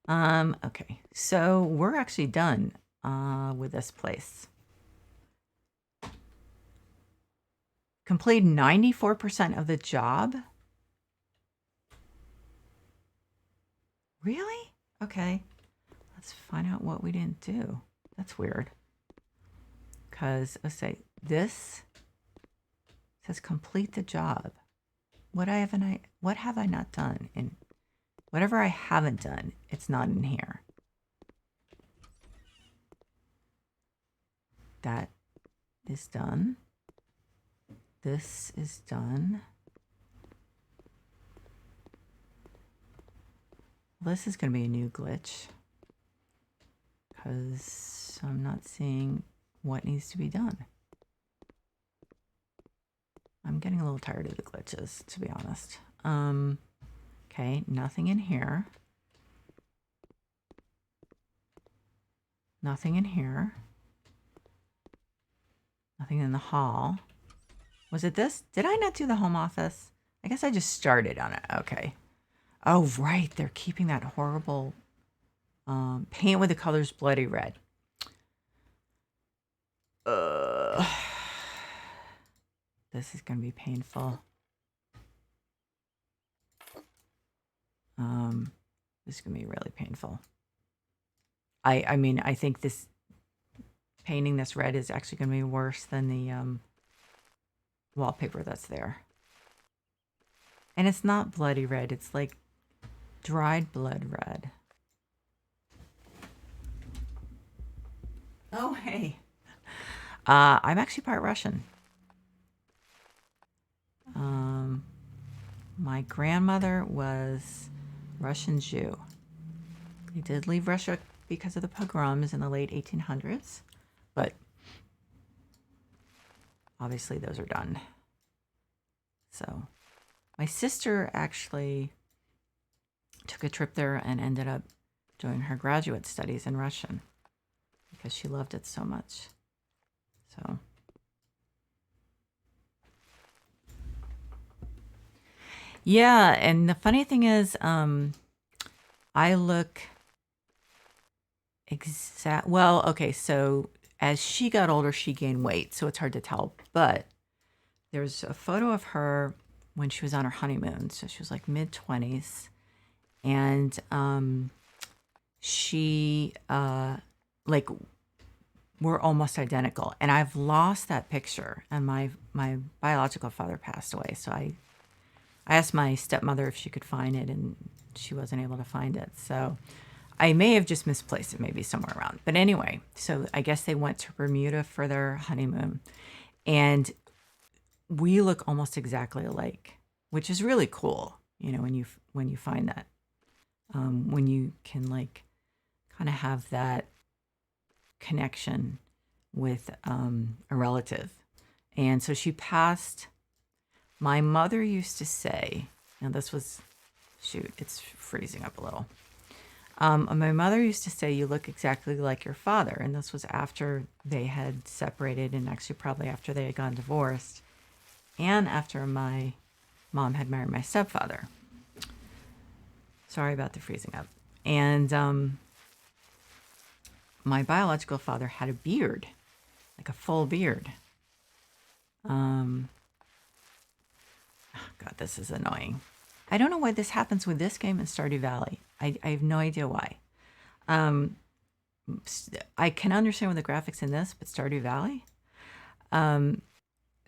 okay. So we're actually done with this place. Complete 94% of the job. Really? Okay. Let's find out what we didn't do. That's weird. Because let's say this says complete the job. What have I not done? And whatever I haven't done, it's not in here. That is done. This is done. This is going to be a new glitch because I'm not seeing what needs to be done. I'm getting a little tired of the glitches, to be honest. Okay, nothing in here. Nothing in here. Nothing in the hall. Was it this? Did I not do the home office? I guess I just started on it. Okay. Oh, right. They're keeping that horrible paint with the colors bloody red. This is going to be painful. This is going to be really painful. I mean, I think this painting this red is actually going to be worse than the wallpaper that's there. And it's not bloody red. It's like dried blood red. Oh, hey. I'm actually part Russian. My grandmother was Russian Jew. They did leave Russia because of the pogroms in the late 1800s, but obviously those are done. So my sister actually took a trip there and ended up doing her graduate studies in Russian because she loved it so much. So yeah, and the funny thing is, I look well, okay, so as she got older, she gained weight, so it's hard to tell. But there's a photo of her when she was on her honeymoon, so she was like mid-20s, and she like we're almost identical. And I've lost that picture, and my biological father passed away, so I asked my stepmother if she could find it, and she wasn't able to find it. So I may have just misplaced it, maybe somewhere around. But anyway, so I guess they went to Bermuda for their honeymoon. And we look almost exactly alike, which is really cool, you know, when you find that. When you can like kind of have that connection with a relative. And so she passed. My mother used to say, and this was, shoot, it's freezing up a little. My mother used to say, you look exactly like your father. And this was after they had separated, and actually probably after they had gotten divorced, and after my mom had married my stepfather. Sorry about the freezing up. And my biological father had a beard, like a full beard. God, this is annoying. I don't know why this happens with this game in Stardew Valley. I have no idea why. I can understand with the graphics in this, but Stardew Valley?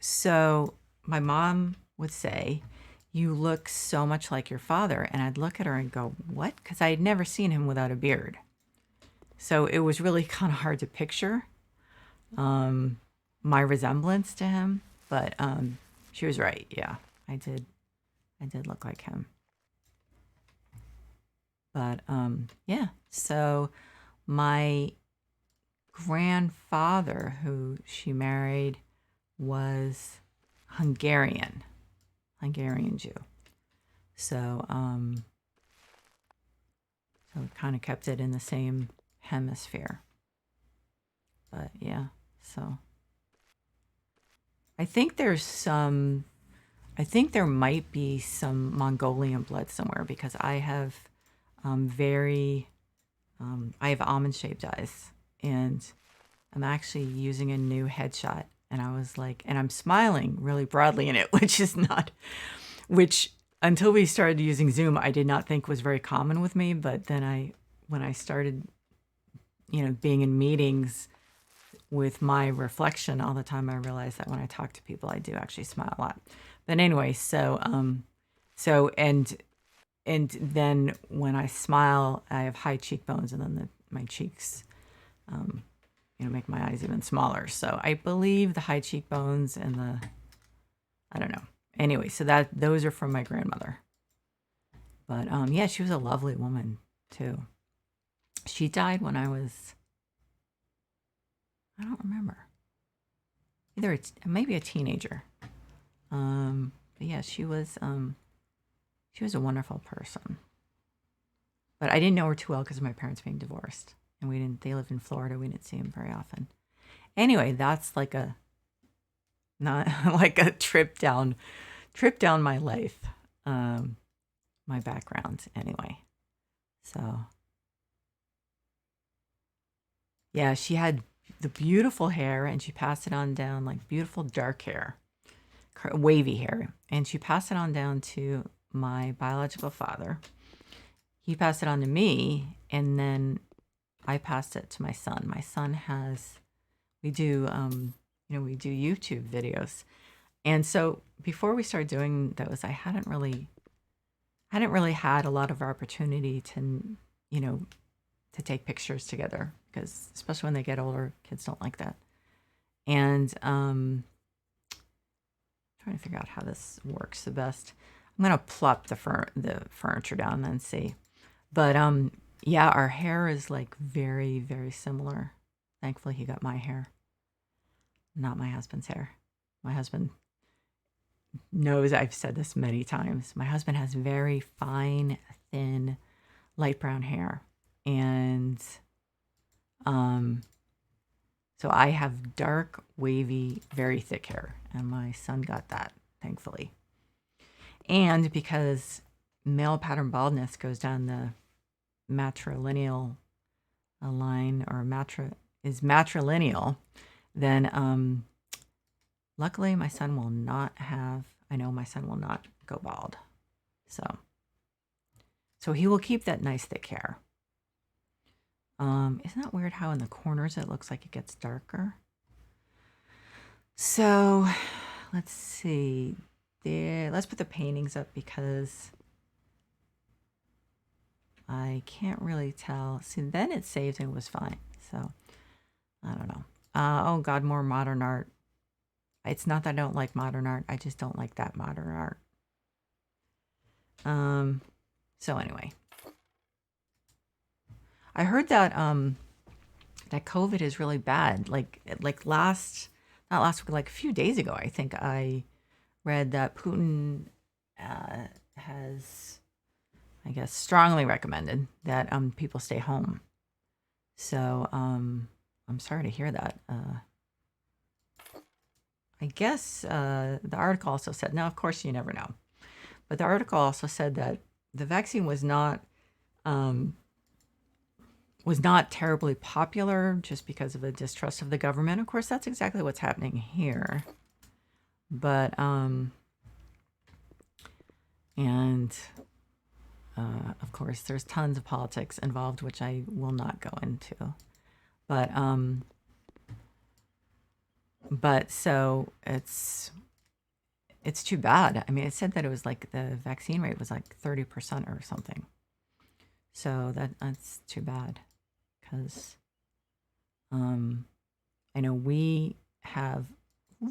So my mom would say, you look so much like your father. And I'd look at her and go, what? Because I had never seen him without a beard. So it was really kind of hard to picture my resemblance to him. But she was right. Yeah, I did look like him. But yeah, so my grandfather, who she married, was Hungarian Jew. So so it kind of kept it in the same hemisphere. But yeah, so I think there might be some Mongolian blood somewhere, because I have I have almond-shaped eyes, and I'm actually using a new headshot, and I was like, and I'm smiling really broadly in it, which until we started using Zoom, I did not think was very common with me. But then when I started, you know, being in meetings with my reflection all the time, I realized that when I talk to people, I do actually smile a lot. But anyway, and then when I smile, I have high cheekbones, and then my cheeks, make my eyes even smaller. So I believe the high cheekbones and I don't know. Anyway, so those are from my grandmother. But yeah, she was a lovely woman too. She died when I don't remember. Maybe a teenager. But yeah, she was a wonderful person. But I didn't know her too well because of my parents being divorced. And they lived in Florida. We didn't see them very often. Anyway, that's like a not like a trip down my life, my background anyway. So yeah, she had the beautiful hair, and she passed it on down, like beautiful dark hair, wavy hair, and she passed it on down to my biological father. He passed it on to me, and then I passed it to my son. My son has, we do, we do YouTube videos. And so before we started doing those, I hadn't really had a lot of opportunity to, you know, to take pictures together, because especially when they get older, kids don't like that. And trying to figure out how this works the best. I'm gonna plop the furniture down and then see. But yeah, our hair is like very, very similar. Thankfully, he got my hair, not my husband's hair. My husband knows I've said this many times. My husband has very fine, thin, light brown hair. And so I have dark, wavy, very thick hair. And my son got that, thankfully. And because male pattern baldness goes down the matrilineal line, or is matrilineal, then luckily my son will not have, I know my son will not go bald. So he will keep that nice thick hair. Isn't that weird how in the corners it looks like it gets darker? So let's see. Let's put the paintings up, because I can't really tell. See, then it saved and it was fine. So I don't know. Oh God, more modern art. It's not that I don't like modern art. I just don't like that modern art. So anyway, I heard that that COVID is really bad. Like not last week, like a few days ago, I think I read that Putin has, I guess, strongly recommended that people stay home. So I'm sorry to hear that. I guess the article also said, now of course you never know, but the article also said that the vaccine was not terribly popular just because of a distrust of the government. Of course, that's exactly what's happening here. But of course, there's tons of politics involved, which I will not go into. But so it's too bad. I mean, it said that it was like the vaccine rate was like 30% or something. So that's too bad, because I know we have a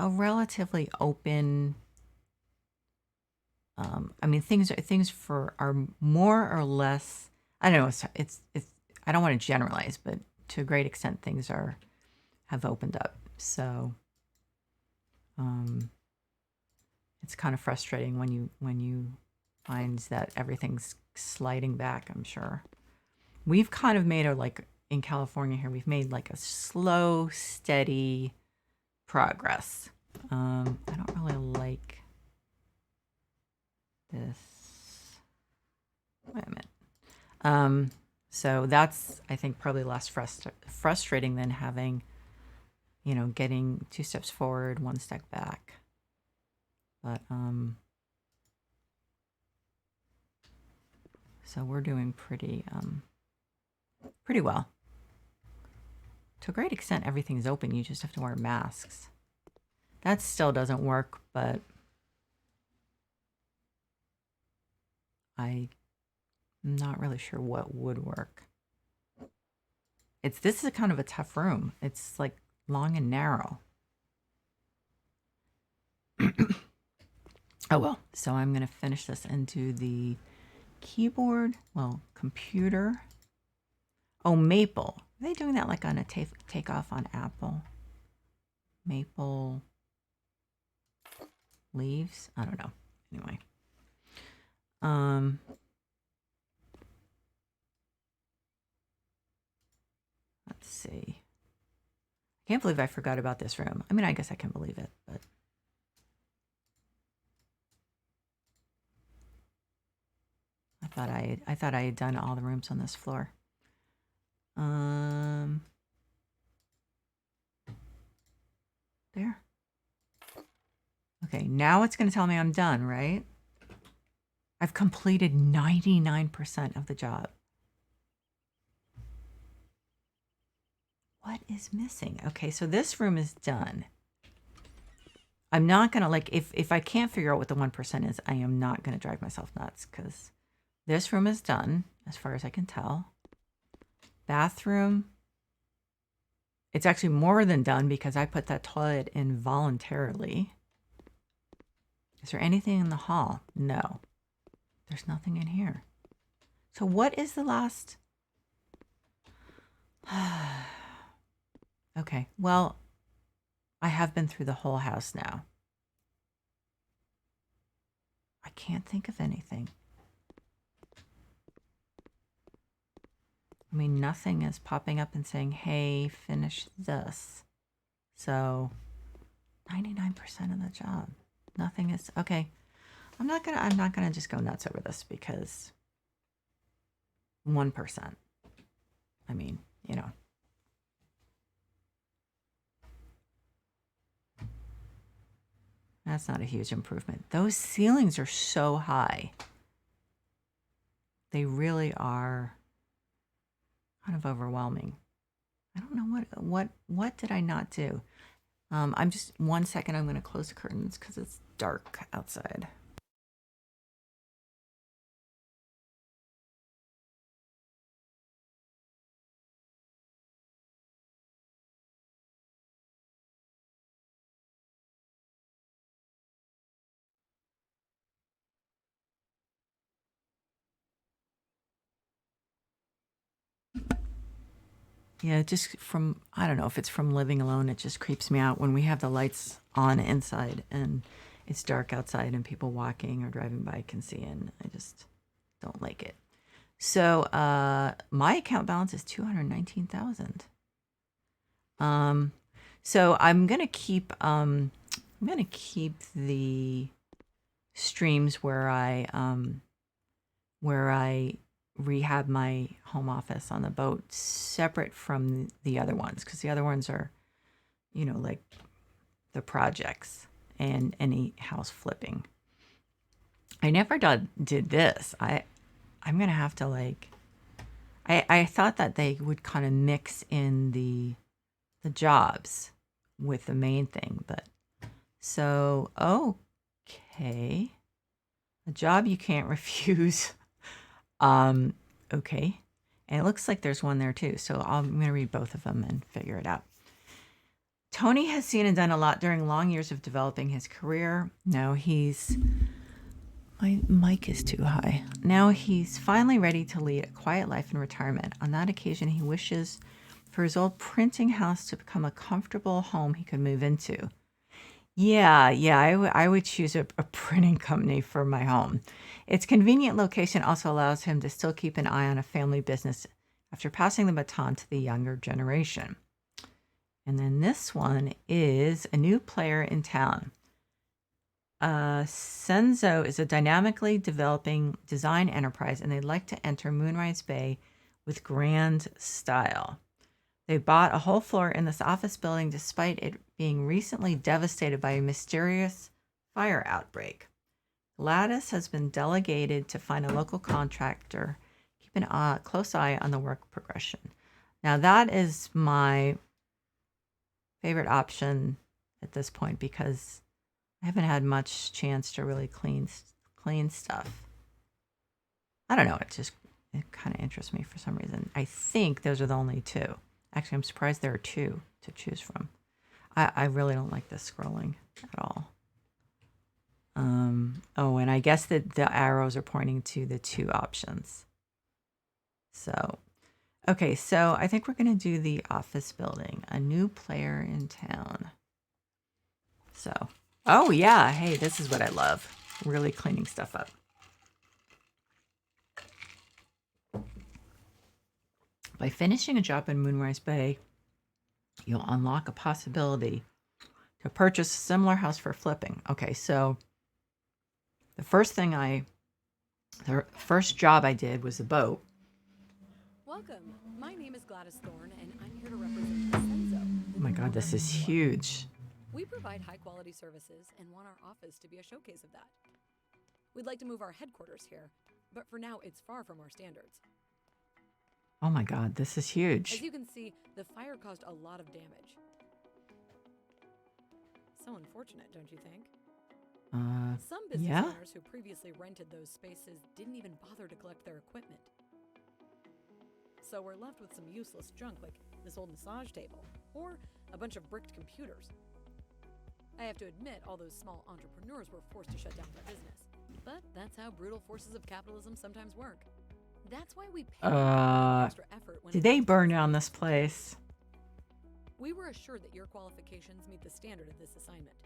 relatively open. I mean, things are more or less. I don't know. It's. I don't want to generalize, but to a great extent, things have opened up. So, it's kind of frustrating when you find that everything's sliding back. I'm sure we've kind of made in California here, we've made like a slow, steady progress. I don't really like this. Wait a minute. So that's, I think, probably less frustrating than having, getting 2 steps forward, 1 step back. But so we're doing pretty well. To a great extent, everything's open. You just have to wear masks. That still doesn't work, but I'm not really sure what would work. This is a kind of a tough room. It's like long and narrow. Oh well, so I'm going to finish this into the keyboard, computer. Oh, Maple. Are they doing that like on a takeoff on Apple? Maple leaves? I don't know. Anyway. Let's see. Can't believe I forgot about this room. I mean, I guess I can believe it, but I thought I had done all the rooms on this floor. There. Okay, now it's going to tell me I'm done, right? I've completed 99% of the job. What is missing? Okay, so this room is done. I'm not going to, like, if I can't figure out what the 1% is, I am not going to drive myself nuts, because this room is done, as far as I can tell. Bathroom. It's actually more than done because I put that toilet in voluntarily. Is there anything in the hall? No. There's nothing in here. So what is the last? Okay, well, I have been through the whole house now. I can't think of anything. I mean, nothing is popping up and saying, hey, finish this. So 99% of the job. Nothing is okay. I'm not gonna just go nuts over this because 1%. I mean, you know. That's not a huge improvement. Those ceilings are so high. They really are kind of overwhelming. I don't know what did I not do? I'm just 1 second. I'm going to close the curtains because it's dark outside. Yeah, just from, I don't know if it's from living alone, it just creeps me out when we have the lights on inside and it's dark outside and people walking or driving by can see, and I just don't like it. So my account balance is 219,000. So I'm gonna keep the streams where I rehab my home office on the boat separate from the other ones, because the other ones are, you know, like the projects and any house flipping. I never did this. I'm gonna have to, like, I thought that they would kind of mix in the jobs with the main thing, but so okay, a job you can't refuse. Okay. And it looks like there's one there too. So I'm going to read both of them and figure it out. Tony has seen and done a lot during long years of developing his career. Now my mic is too high. Now he's finally ready to lead a quiet life in retirement. On that occasion, he wishes for his old printing house to become a comfortable home he could move into. Yeah, I would choose a printing company for my home. Its convenient location also allows him to still keep an eye on a family business after passing the baton to the younger generation. And then this one is a new player in town. Senzo is a dynamically developing design enterprise, and they'd like to enter Moonrise Bay with grand style. They bought a whole floor in this office building despite it being recently devastated by a mysterious fire outbreak. Gladys has been delegated to find a local contractor, keep a close eye on the work progression. Now that is my favorite option at this point because I haven't had much chance to really clean stuff. I don't know, it kind of interests me for some reason. I think those are the only two. Actually, I'm surprised there are two to choose from. I really don't like this scrolling at all. Oh, and I guess that the arrows are pointing to the two options. So, okay, so I think we're going to do the office building, a new player in town. So, oh yeah, hey, this is what I love. Really cleaning stuff up. By finishing a job in Moonrise Bay, You'll unlock a possibility to purchase a similar house for flipping. Okay, so the first job I did was a boat. Welcome. My name is Gladys Thorne, and I'm here to represent Senzo. Oh my God, this is huge. We provide high-quality services and want our office to be a showcase of that. We'd like to move our headquarters here, but for now, it's far from our standards. Oh my God, this is As huge. you can see, the fire caused a lot of damage. So unfortunate, don't you think? Some business Yeah? owners who previously rented those spaces didn't even bother to collect their equipment. So we're left with some useless junk like this old massage table, or a bunch of bricked computers. I have to admit, all those small entrepreneurs were forced to shut down their business. But that's how brutal forces of capitalism sometimes work. That's why we pay extra effort when Did they burn down this place? We were assured that your qualifications meet the standard of this assignment.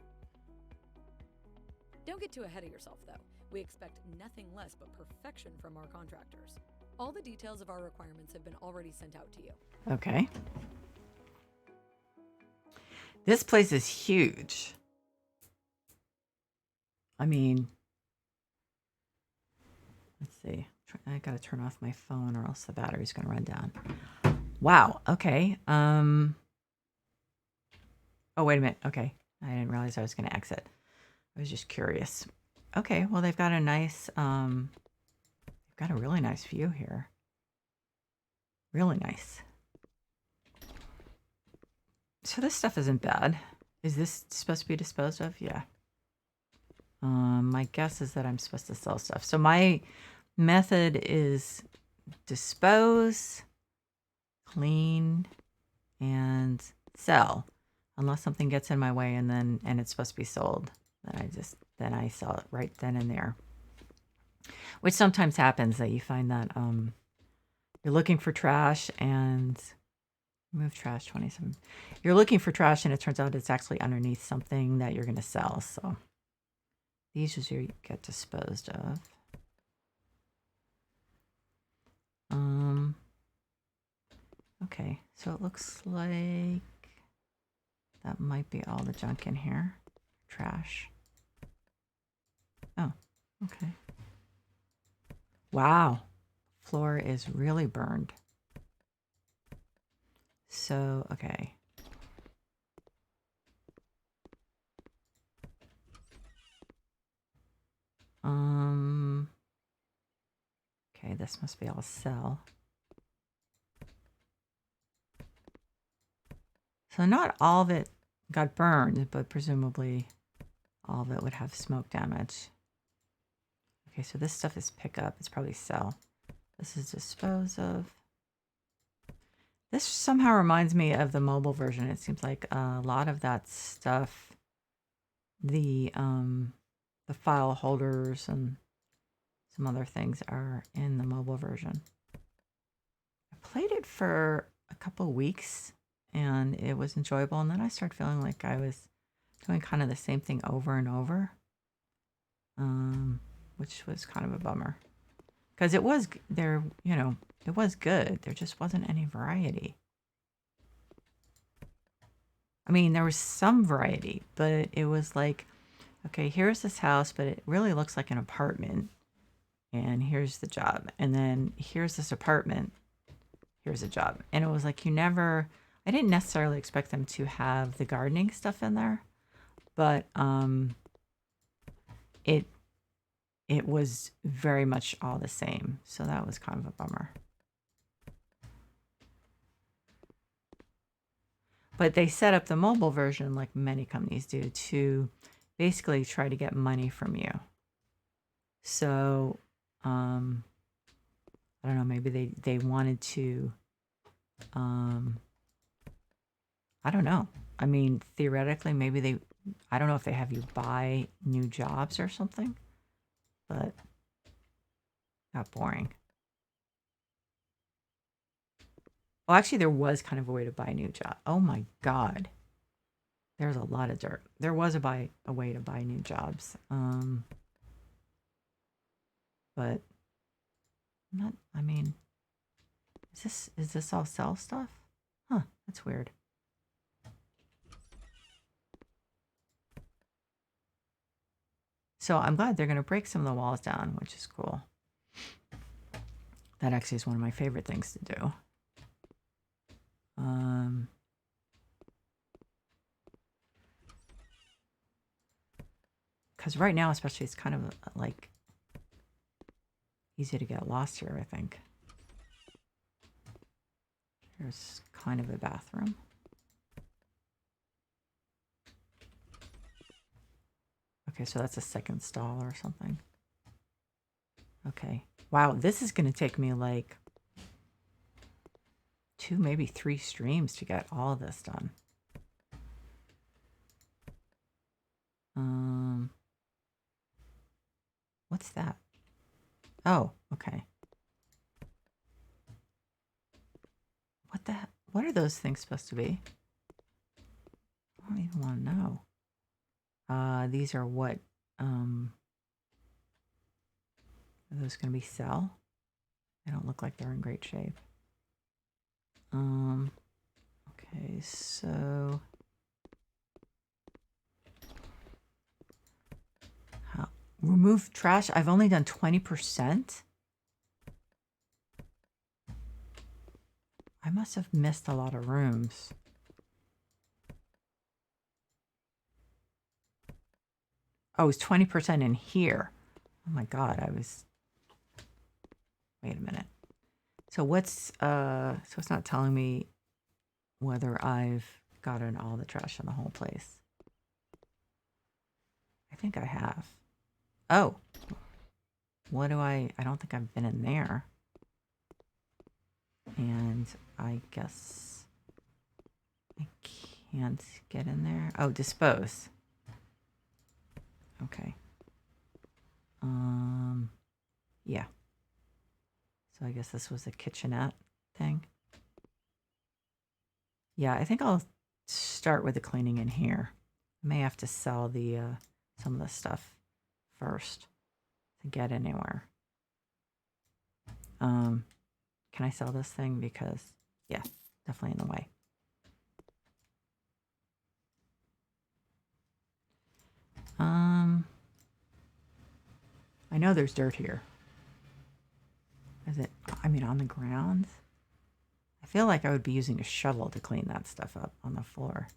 Don't get too ahead of yourself, though. We expect nothing less but perfection from our contractors. All the details of our requirements have been already sent out to you. Okay. This place is huge. I mean, let's see. I gotta turn off my phone or else the battery's gonna run down. Wow. Okay. Oh, wait a minute. Okay. I didn't realize I was gonna exit. I was just curious. Okay. Well, they've got a nice, they've got a really nice view here. Really nice. So this stuff isn't bad. Is this supposed to be disposed of? Yeah. My guess is that I'm supposed to sell stuff. So my method is dispose, clean, and sell. Unless something gets in my way and it's supposed to be sold. Then I sell it right then and there. Which sometimes happens, that you find that you're looking for trash and move trash 27. You're looking for trash and it turns out it's actually underneath something that you're going to sell. So these usually get disposed of. Okay, so it looks like that might be all the junk in here. Trash. Oh, okay. Wow. Floor is really burned. So, okay. Okay, this must be all sell. So not all of it got burned, but presumably all of it would have smoke damage. Okay, so this stuff is pick up. It's probably sell. This is dispose of. This somehow reminds me of the mobile version. It seems like a lot of that stuff, the file holders and some other things are in the mobile version. I played it for a couple weeks and it was enjoyable. And then I started feeling like I was doing kind of the same thing over and over, which was kind of a bummer. Because it was there, you know, it was good. There just wasn't any variety. I mean, there was some variety, but it was like, okay, here's this house, but it really looks like an apartment. And here's the job. And then here's this apartment. Here's a job. And it was like I didn't necessarily expect them to have the gardening stuff in there, but it was very much all the same. So that was kind of a bummer. But they set up the mobile version, like many companies do, to basically try to get money from you. So, I don't know, maybe they wanted to, I don't know. I mean, theoretically, maybe I don't know if they have you buy new jobs or something, but got boring. Well, actually, there was kind of a way to buy a new job. Oh my God. There's a lot of dirt. There was a way to buy new jobs. But not, I mean, is this all sell stuff? Huh, that's weird. So I'm glad they're going to break some of the walls down, which is cool. That actually is one of my favorite things to do. Because right now, especially, it's kind of like easy to get lost here, I think. Here's kind of a bathroom. Okay, so that's a second stall or something. Okay. Wow, this is going to take me like 2, maybe 3 streams to get all this done. What's that? Oh, okay. What are those things supposed to be? I don't even want to know. These are what? Are those going to be cell? They don't look like they're in great shape. Okay, so remove trash. I've only done 20%. I must have missed a lot of rooms. Oh, it's 20% in here. Oh my God, wait a minute. So so it's not telling me whether I've gotten all the trash in the whole place. I think I have. Oh, I don't think I've been in there. And I guess I can't get in there. Oh, dispose. Okay. Yeah. So I guess this was a kitchenette thing. Yeah, I think I'll start with the cleaning in here. I may have to sell some of the stuff first to get anywhere. Can I sell this thing? Because, yeah, definitely in the way. I know there's dirt here. Is it, on the ground? I feel like I would be using a shovel to clean that stuff up on the floor.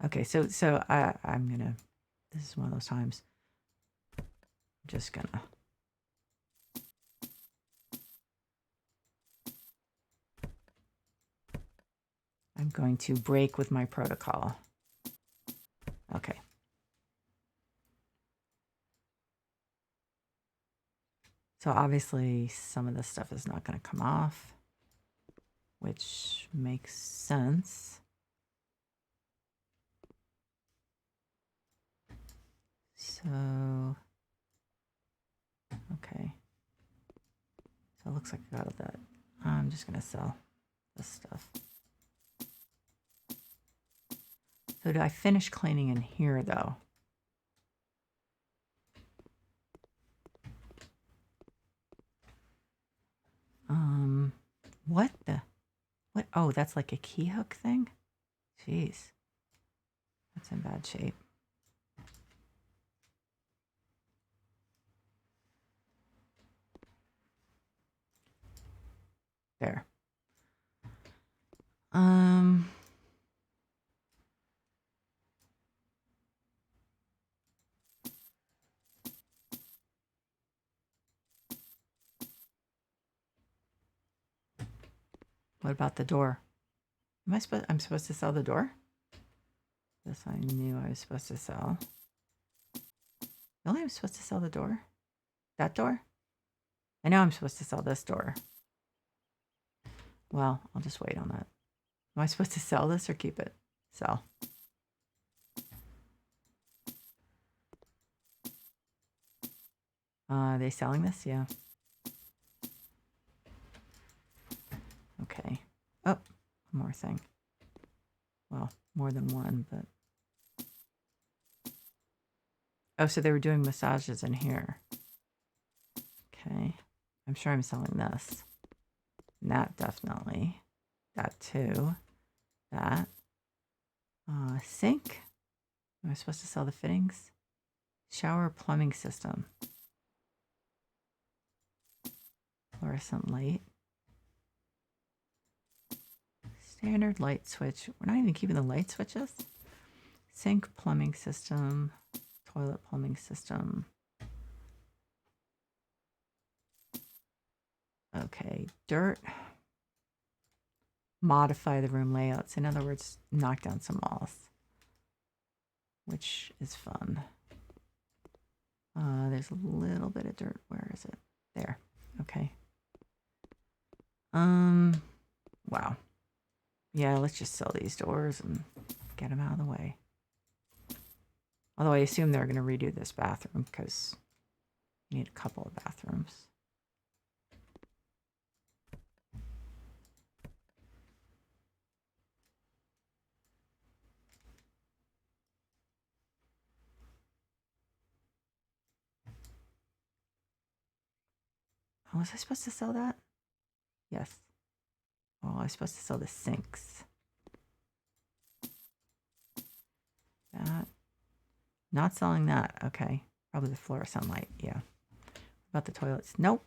Okay, so I'm gonna, this is one of those times. I'm just gonna. I'm going to break with my protocol. Okay. So obviously some of this stuff is not going to come off, which makes sense. So, okay. So it looks like I got that. I'm just going to sell this stuff. So do I finish cleaning in here though? What? Oh, that's like a key hook thing? Jeez. That's in bad shape. There. What about the door? I'm supposed to sell the door? This I knew I was supposed to sell. Really? I'm supposed to sell the door? That door? I know I'm supposed to sell this door. Well, I'll just wait on that. Am I supposed to sell this or keep it? Sell. Are they selling this? Yeah. Okay. Oh, one more thing. Well, more than one, but. Oh, so they were doing massages in here. Okay. I'm sure I'm selling this. And that definitely. That too. That. Sink. Am I supposed to sell the fittings? Shower plumbing system. Fluorescent light. Standard light switch. We're not even keeping the light switches. Sink plumbing system. Toilet plumbing system. Okay, dirt. Modify the room layouts. In other words, knock down some walls, which is fun. There's a little bit of dirt. Where is it? There. Okay. Wow. Yeah, let's just sell these doors and get them out of the way. Although I assume they're going to redo this bathroom because you need a couple of bathrooms. Oh, was I supposed to sell that? Yes. Oh, I was supposed to sell the sinks. That. Not selling that. Okay. Probably the fluorescent light. Yeah. About the toilets. Nope.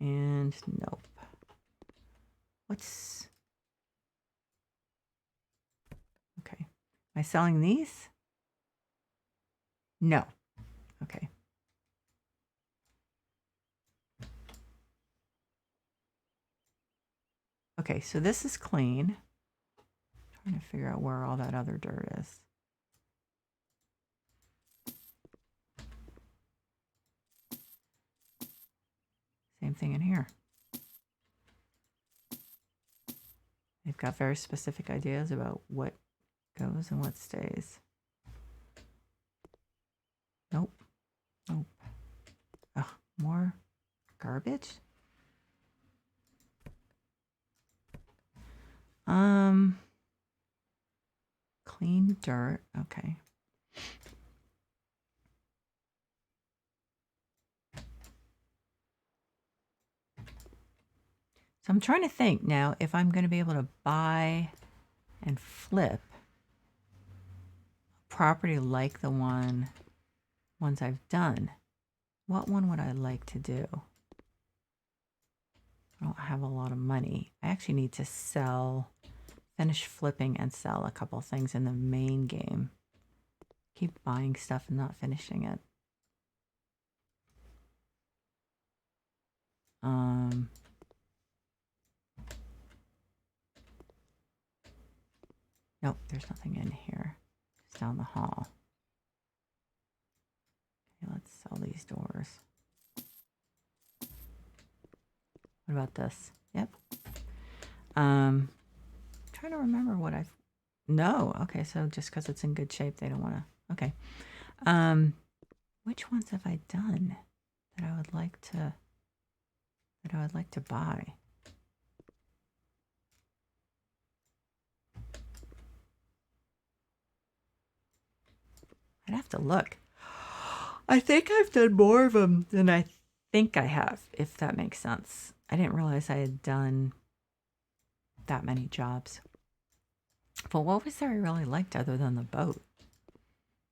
And nope. What's... Okay. Am I selling these? No. Okay. Okay, so this is clean. I'm trying to figure out where all that other dirt is. Same thing in here. They've got very specific ideas about what goes and what stays. Nope. Nope. Ugh, more garbage? Clean dirt. Okay. So I'm trying to think now if I'm going to be able to buy and flip a property like the ones I've done. What one would I like to do? I don't have a lot of money. I actually need to finish flipping and sell a couple things in the main game. Keep buying stuff and not finishing it. Nope, there's nothing in here. Just down the hall. Okay, let's sell these doors. What about this? Yep. Trying to remember what I've... No, okay, so just because it's in good shape, they don't want to... Okay. Which ones have I done that I would like to buy? I'd have to look. I think I've done more of them than I think I have, if that makes sense. I didn't realize I had done that many jobs. But what was there I really liked other than the boat?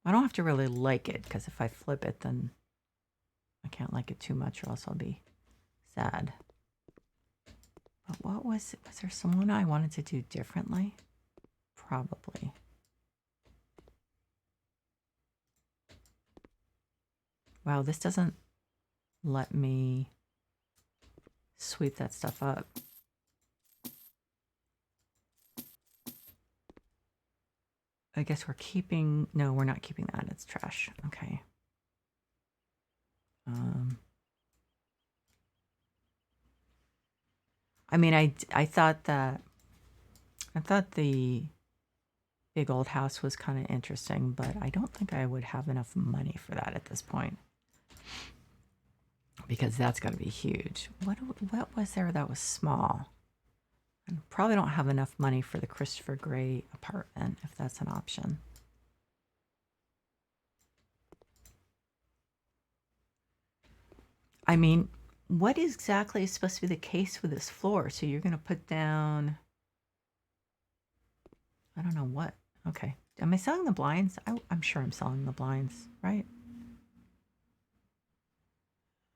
I don't have to really like it, because if I flip it, then I can't like it too much or else I'll be sad. But what was it? Was there someone I wanted to do differently? Probably. Wow, this doesn't let me sweep that stuff up. I guess we're keeping... No, we're not keeping that. It's trash. Okay. I mean, I thought the big old house was kind of interesting, but I don't think I would have enough money for that at this point. Because that's got to be huge. What was there that was small? I probably don't have enough money for the Christopher Gray apartment, if that's an option. I mean, what exactly is supposed to be the case with this floor? So you're going to put down... I don't know what. Okay. Am I selling the blinds? I'm sure I'm selling the blinds, right?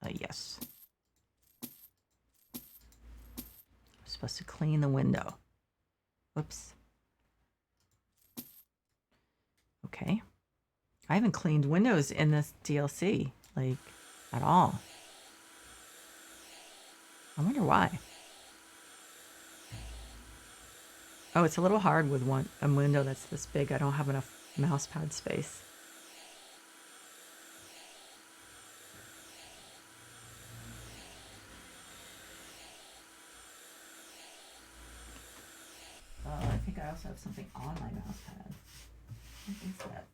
Yes. I'm supposed to clean the window. Whoops. Okay. I haven't cleaned windows in this DLC, like, at all. I wonder why. Oh, it's a little hard with a window that's this big. I don't have enough mouse pad space. I think I also have something on my mouse pad. What is that?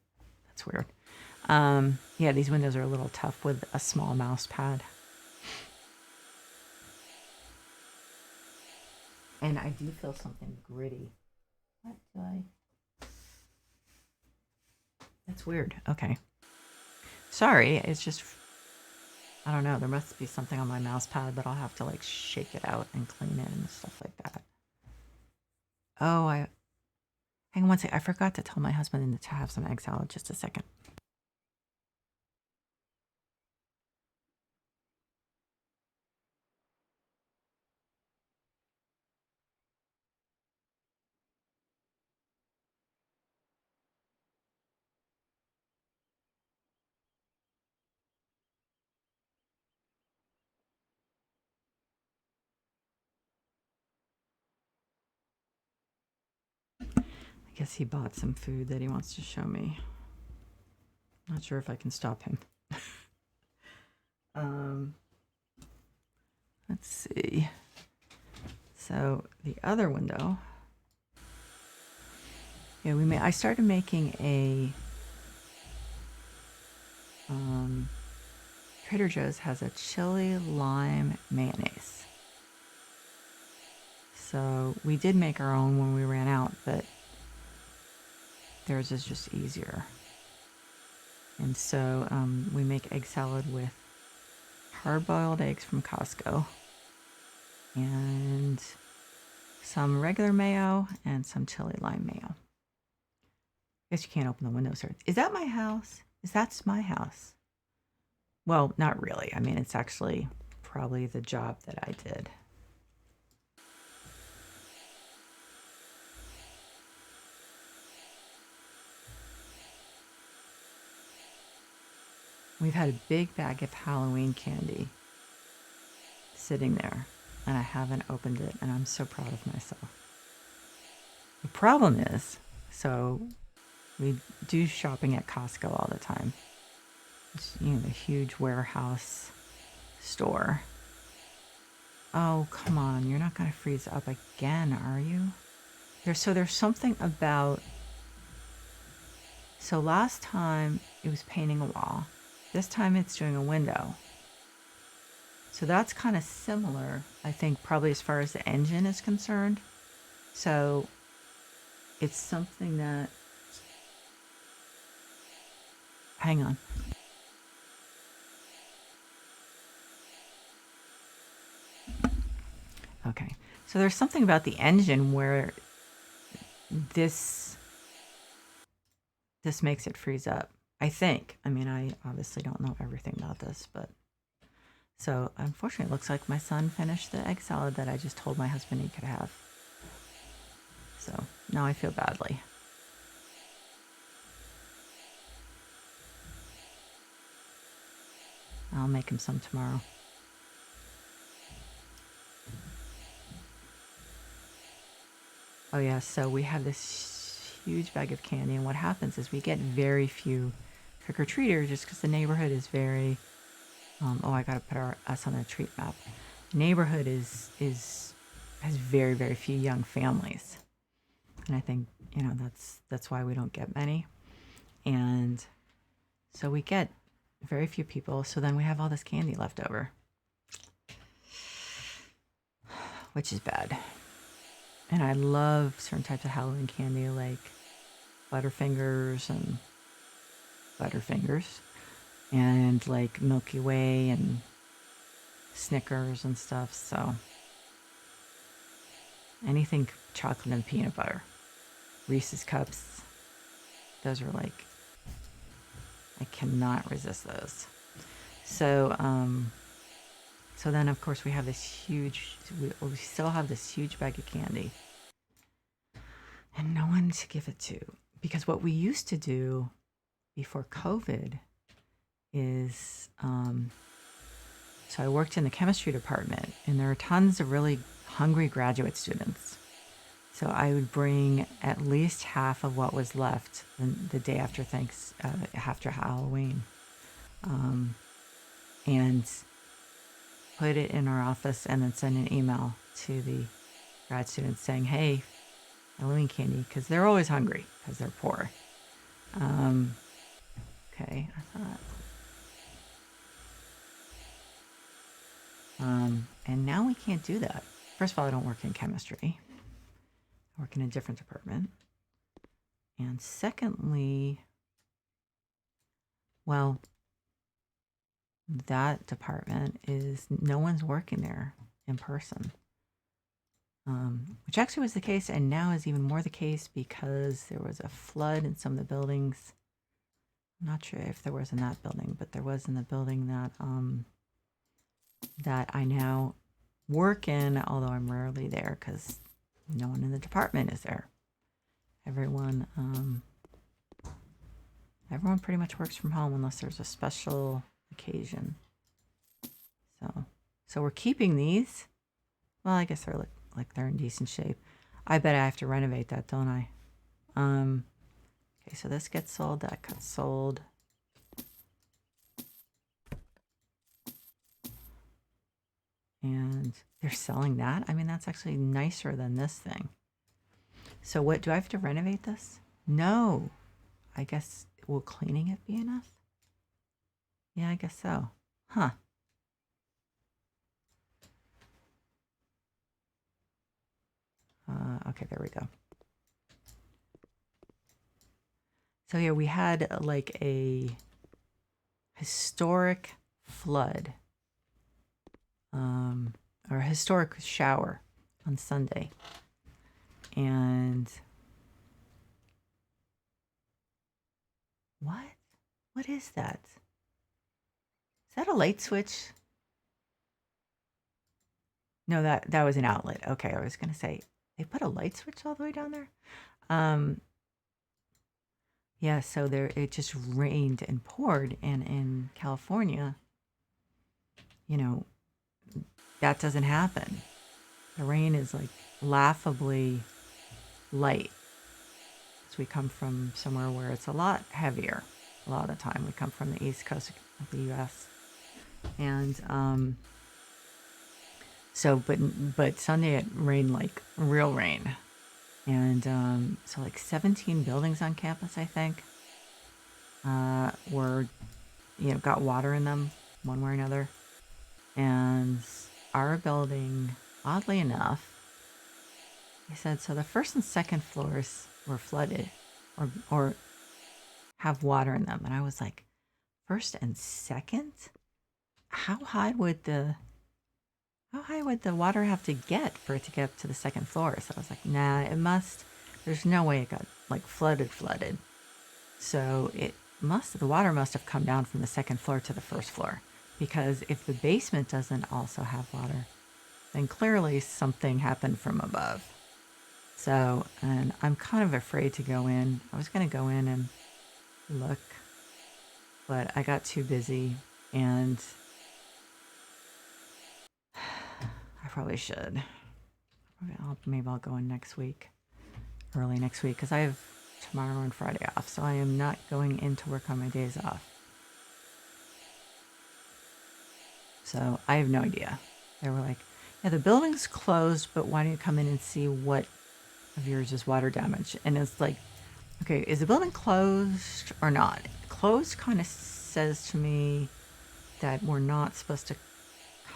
That's weird. Yeah, these windows are a little tough with a small mouse pad. And I do feel something gritty. What do I? That's weird. Okay. Sorry, it's just, I don't know. There must be something on my mouse pad, but I'll have to like shake it out and clean it and stuff like that. Oh, hang on one second. I forgot to tell my husband to have some egg salad. Just a second. I guess he bought some food that he wants to show me. Not sure if I can stop him. Let's see. So the other window. Yeah, I started making a Trader Joe's has a chili lime mayonnaise. So we did make our own when we ran out, but theirs is just easier. And so we make egg salad with hard-boiled eggs from Costco and some regular mayo and some chili lime mayo. I guess you can't open the windows here. Is that my house? That's my house? Well, not really. I mean, it's actually probably the job that I did. We've had a big bag of Halloween candy sitting there, and I haven't opened it, and I'm so proud of myself. The problem is, so we do shopping at Costco all the time. It's, the huge warehouse store. Oh, come on. You're not going to freeze up again, are you? There's something about... So last time it was painting a wall. This time it's doing a window. So that's kind of similar, I think, probably as far as the engine is concerned. So it's something that... Hang on. Okay. So there's something about the engine where this makes it freeze up, I think. I mean, I obviously don't know everything about this, but... So, unfortunately, it looks like my son finished the egg salad that I just told my husband he could have. So, now I feel badly. I'll make him some tomorrow. Oh, yeah, so we have this huge bag of candy, and what happens is we get very few trick-or-treaters just because the neighborhood is very... I got to put us on a treat map. The neighborhood has very, very few young families. And I think, that's why we don't get many. And so we get very few people. So then we have all this candy left over, which is bad. And I love certain types of Halloween candy like Butterfingers and like Milky Way and Snickers and stuff. So anything chocolate and peanut butter. Reese's Cups. those are like, I cannot resist those. So then of course we have this huge, we still have this huge bag of candy and no one to give it to. Because what we used to do before COVID is, so I worked in the chemistry department and there are tons of really hungry graduate students. So I would bring at least half of what was left the day after after Halloween, and put it in our office and then send an email to the grad students saying, hey, Halloween candy, because they're always hungry because they're poor. Okay, I thought. And now we can't do that. First of all, I don't work in chemistry. I work in a different department. And secondly, well, that department is, no one's working there in person. Which actually was the case and now is even more the case because there was a flood in some of the buildings. I'm not sure if there was in that building, but there was in the building that that I now work in, although I'm rarely there because no one in the department is there. Everyone pretty much works from home unless there's a special occasion. So we're keeping these. Well, I guess they're like they're in decent shape. I bet I have to renovate that, don't I? Okay, so this gets sold, that gets sold. And they're selling that. I mean, that's actually nicer than this thing. So what, do I have to renovate this? No. I guess, will cleaning it be enough? Yeah, I guess so. Huh. Okay, there we go. So yeah, we had like a historic flood, or a historic shower on Sunday. And what is that? Is that a light switch? No, that was an outlet. Okay, I was gonna say, they put a light switch all the way down there. Yeah, so there, it just rained and poured, and in California, you know, that doesn't happen. The rain is like laughably light. So we come from somewhere where it's a lot heavier. A lot of the time, we come from the east coast of the U.S. And so, but Sunday it rained like real rain. And so like 17 buildings on campus, I think, were, got water in them one way or another. And our building, oddly enough, he said, so the first and second floors were flooded or have water in them. And I was like, first and second? How high would the water have to get for it to get up to the second floor? So I was like, nah, there's no way it got like flooded. So the water must have come down from the second floor to the first floor, because if the basement doesn't also have water, then clearly something happened from above. So, and I'm kind of afraid to go in. I was going to go in and look, but I got too busy, and I probably should. Maybe I'll go in next week, early next week, because I have tomorrow and Friday off, so I am not going into work on my days off. So I have no idea. They were like, yeah, the building's closed, but why don't you come in and see what of yours is water damage? And it's like, okay, is the building closed or not? Closed kind of says to me that we're not supposed to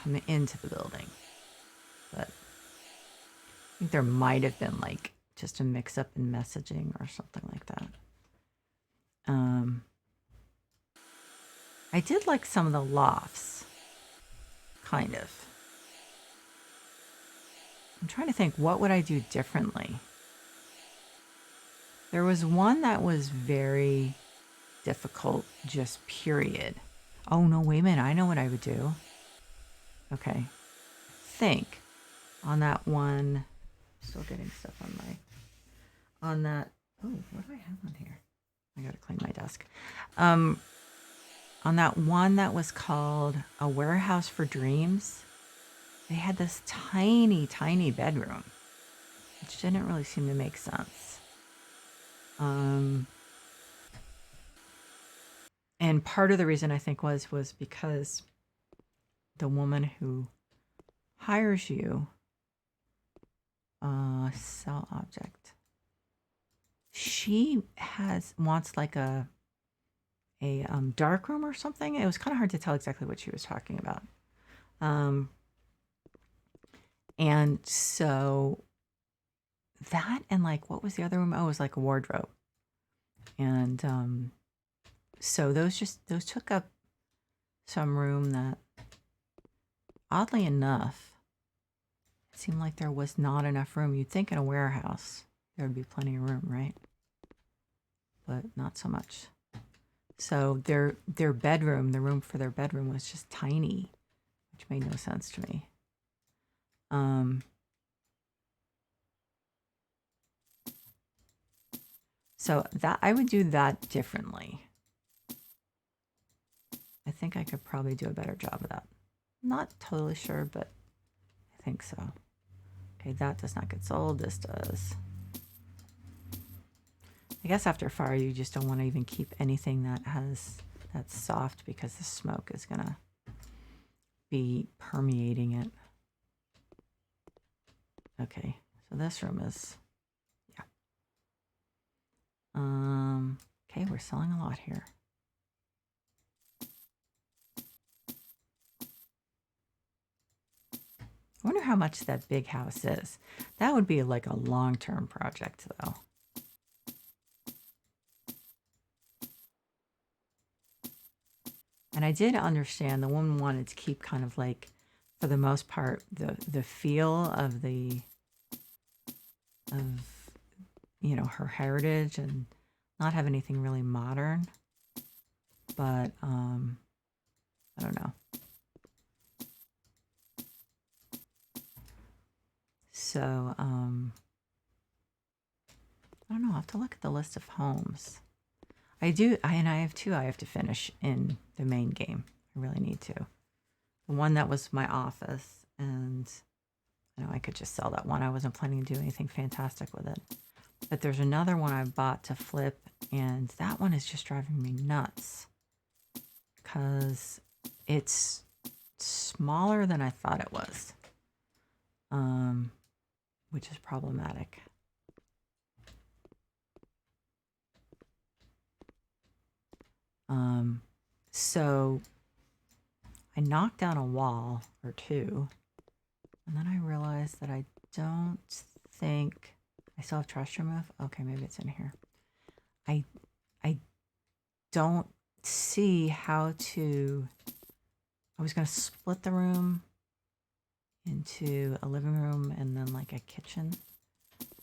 come into the building. But I think there might have been like just a mix up in messaging or something like that. I did like some of the lofts, kind of. I'm trying to think, what would I do differently? There was one that was very difficult, just period. Oh no, wait a minute. I know what I would do. Okay. Think on that one. Still getting stuff on that. Oh, what do I have on here? I gotta clean my desk. On that one that was called A Warehouse for Dreams, they had this tiny, tiny bedroom, which didn't really seem to make sense. And part of the reason I think was because the woman who hires you, sell object, she wants like a dark room or something. It was kind of hard to tell exactly what she was talking about. And so that, and like, what was the other room? Oh, it was like a wardrobe. And so those took up some room that, oddly enough, it seemed like there was not enough room. You'd think in a warehouse there would be plenty of room, right? But not so much. So their bedroom, the room for their bedroom, was just tiny, which made no sense to me. So that, I would do that differently. I think I could probably do a better job of that. Not totally sure, but I think so. Okay, that does not get sold. This does. I guess after fire, you just don't want to even keep anything that's soft, because the smoke is gonna be permeating it. Okay, so this room is, yeah. Okay, we're selling a lot here. I wonder how much that big house is. That would be like a long-term project, though. And I did understand the woman wanted to keep kind of like, for the most part, the feel of her heritage, and not have anything really modern. But I don't know. So I don't know. I'll have to look at the list of homes. I have two I have to finish in the main game. I really need to. The one that was my office, and I could just sell that one. I wasn't planning to do anything fantastic with it. But there's another one I bought to flip, and that one is just driving me nuts because it's smaller than I thought it was, which is problematic. So I knocked down a wall or two, and then I realized that I don't think I still have trash to remove. Okay, maybe it's in here. I don't see how to. I was going to split the room into a living room and then like a kitchen,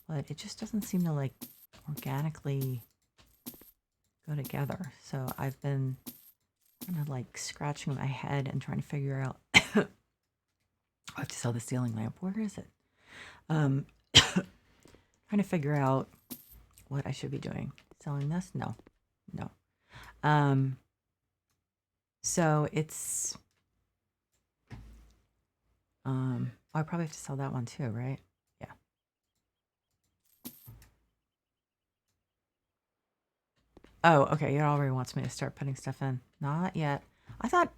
but it just doesn't seem to like organically go together. So I've been kind of like scratching my head and trying to figure out. I have to sell the ceiling lamp. Where is it? Trying to figure out what I should be doing. Selling this? No. So it's I probably have to sell that one too, right? Yeah. Oh, okay. It already wants me to start putting stuff in. Not yet. I thought.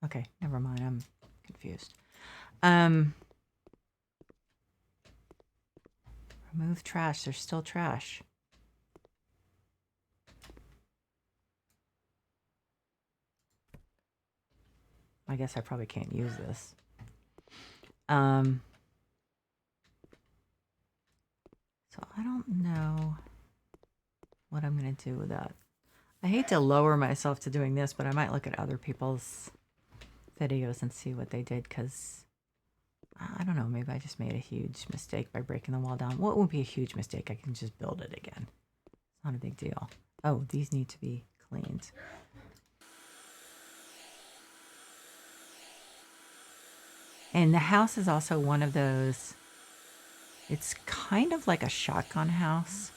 Okay, never mind. I'm confused. Remove trash. There's still trash. I guess I probably can't use this. So I don't know what I'm going to do with that. I hate to lower myself to doing this, but I might look at other people's videos and see what they did, because I don't know, maybe I just made a huge mistake by breaking the wall down. Well, it won't be a huge mistake. I can just build it again. It's not a big deal. Oh, these need to be cleaned. And the house is also one of those, it's kind of like a shotgun house.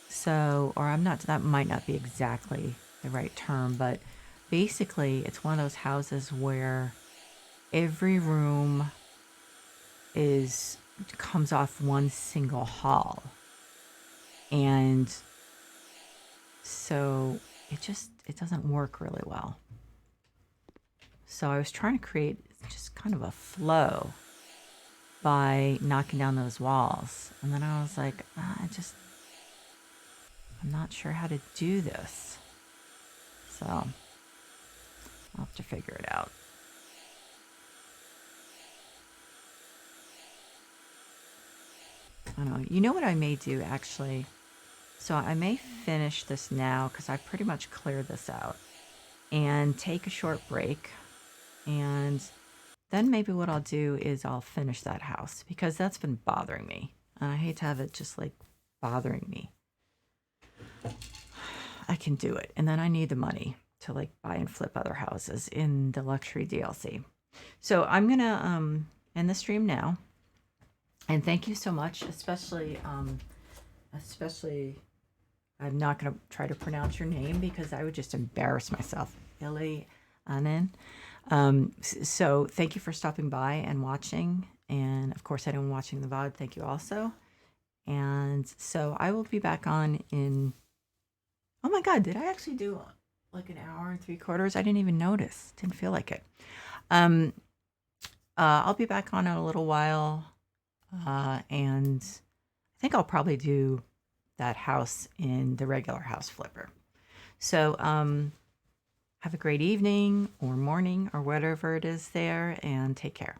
So, or I'm not, that might not be exactly the right term, but basically it's one of those houses where every room is comes off one single hall. And so it doesn't work really well. So I was trying to create just kind of a flow by knocking down those walls. And then I was like, I'm not sure how to do this. So I'll have to figure it out. I don't know. You know what I may do actually? So I may finish this now because I pretty much cleared this out and take a short break. And then maybe what I'll do is I'll finish that house because that's been bothering me. And I hate to have it just like bothering me. I can do it. And then I need the money to like buy and flip other houses in the luxury DLC. So I'm going to end the stream now. And thank you so much, especially I'm not going to try to pronounce your name because I would just embarrass myself. Illy Anen. So thank you for stopping by and watching. And of course, anyone watching the VOD, thank you also. And so I will be back on in, oh my God, did I actually do like an hour and 3/4? I didn't even notice. Didn't feel like it. I'll be back on in a little while. And I think I'll probably do that house in the regular house flipper. So, have a great evening or morning or whatever it is there, and take care.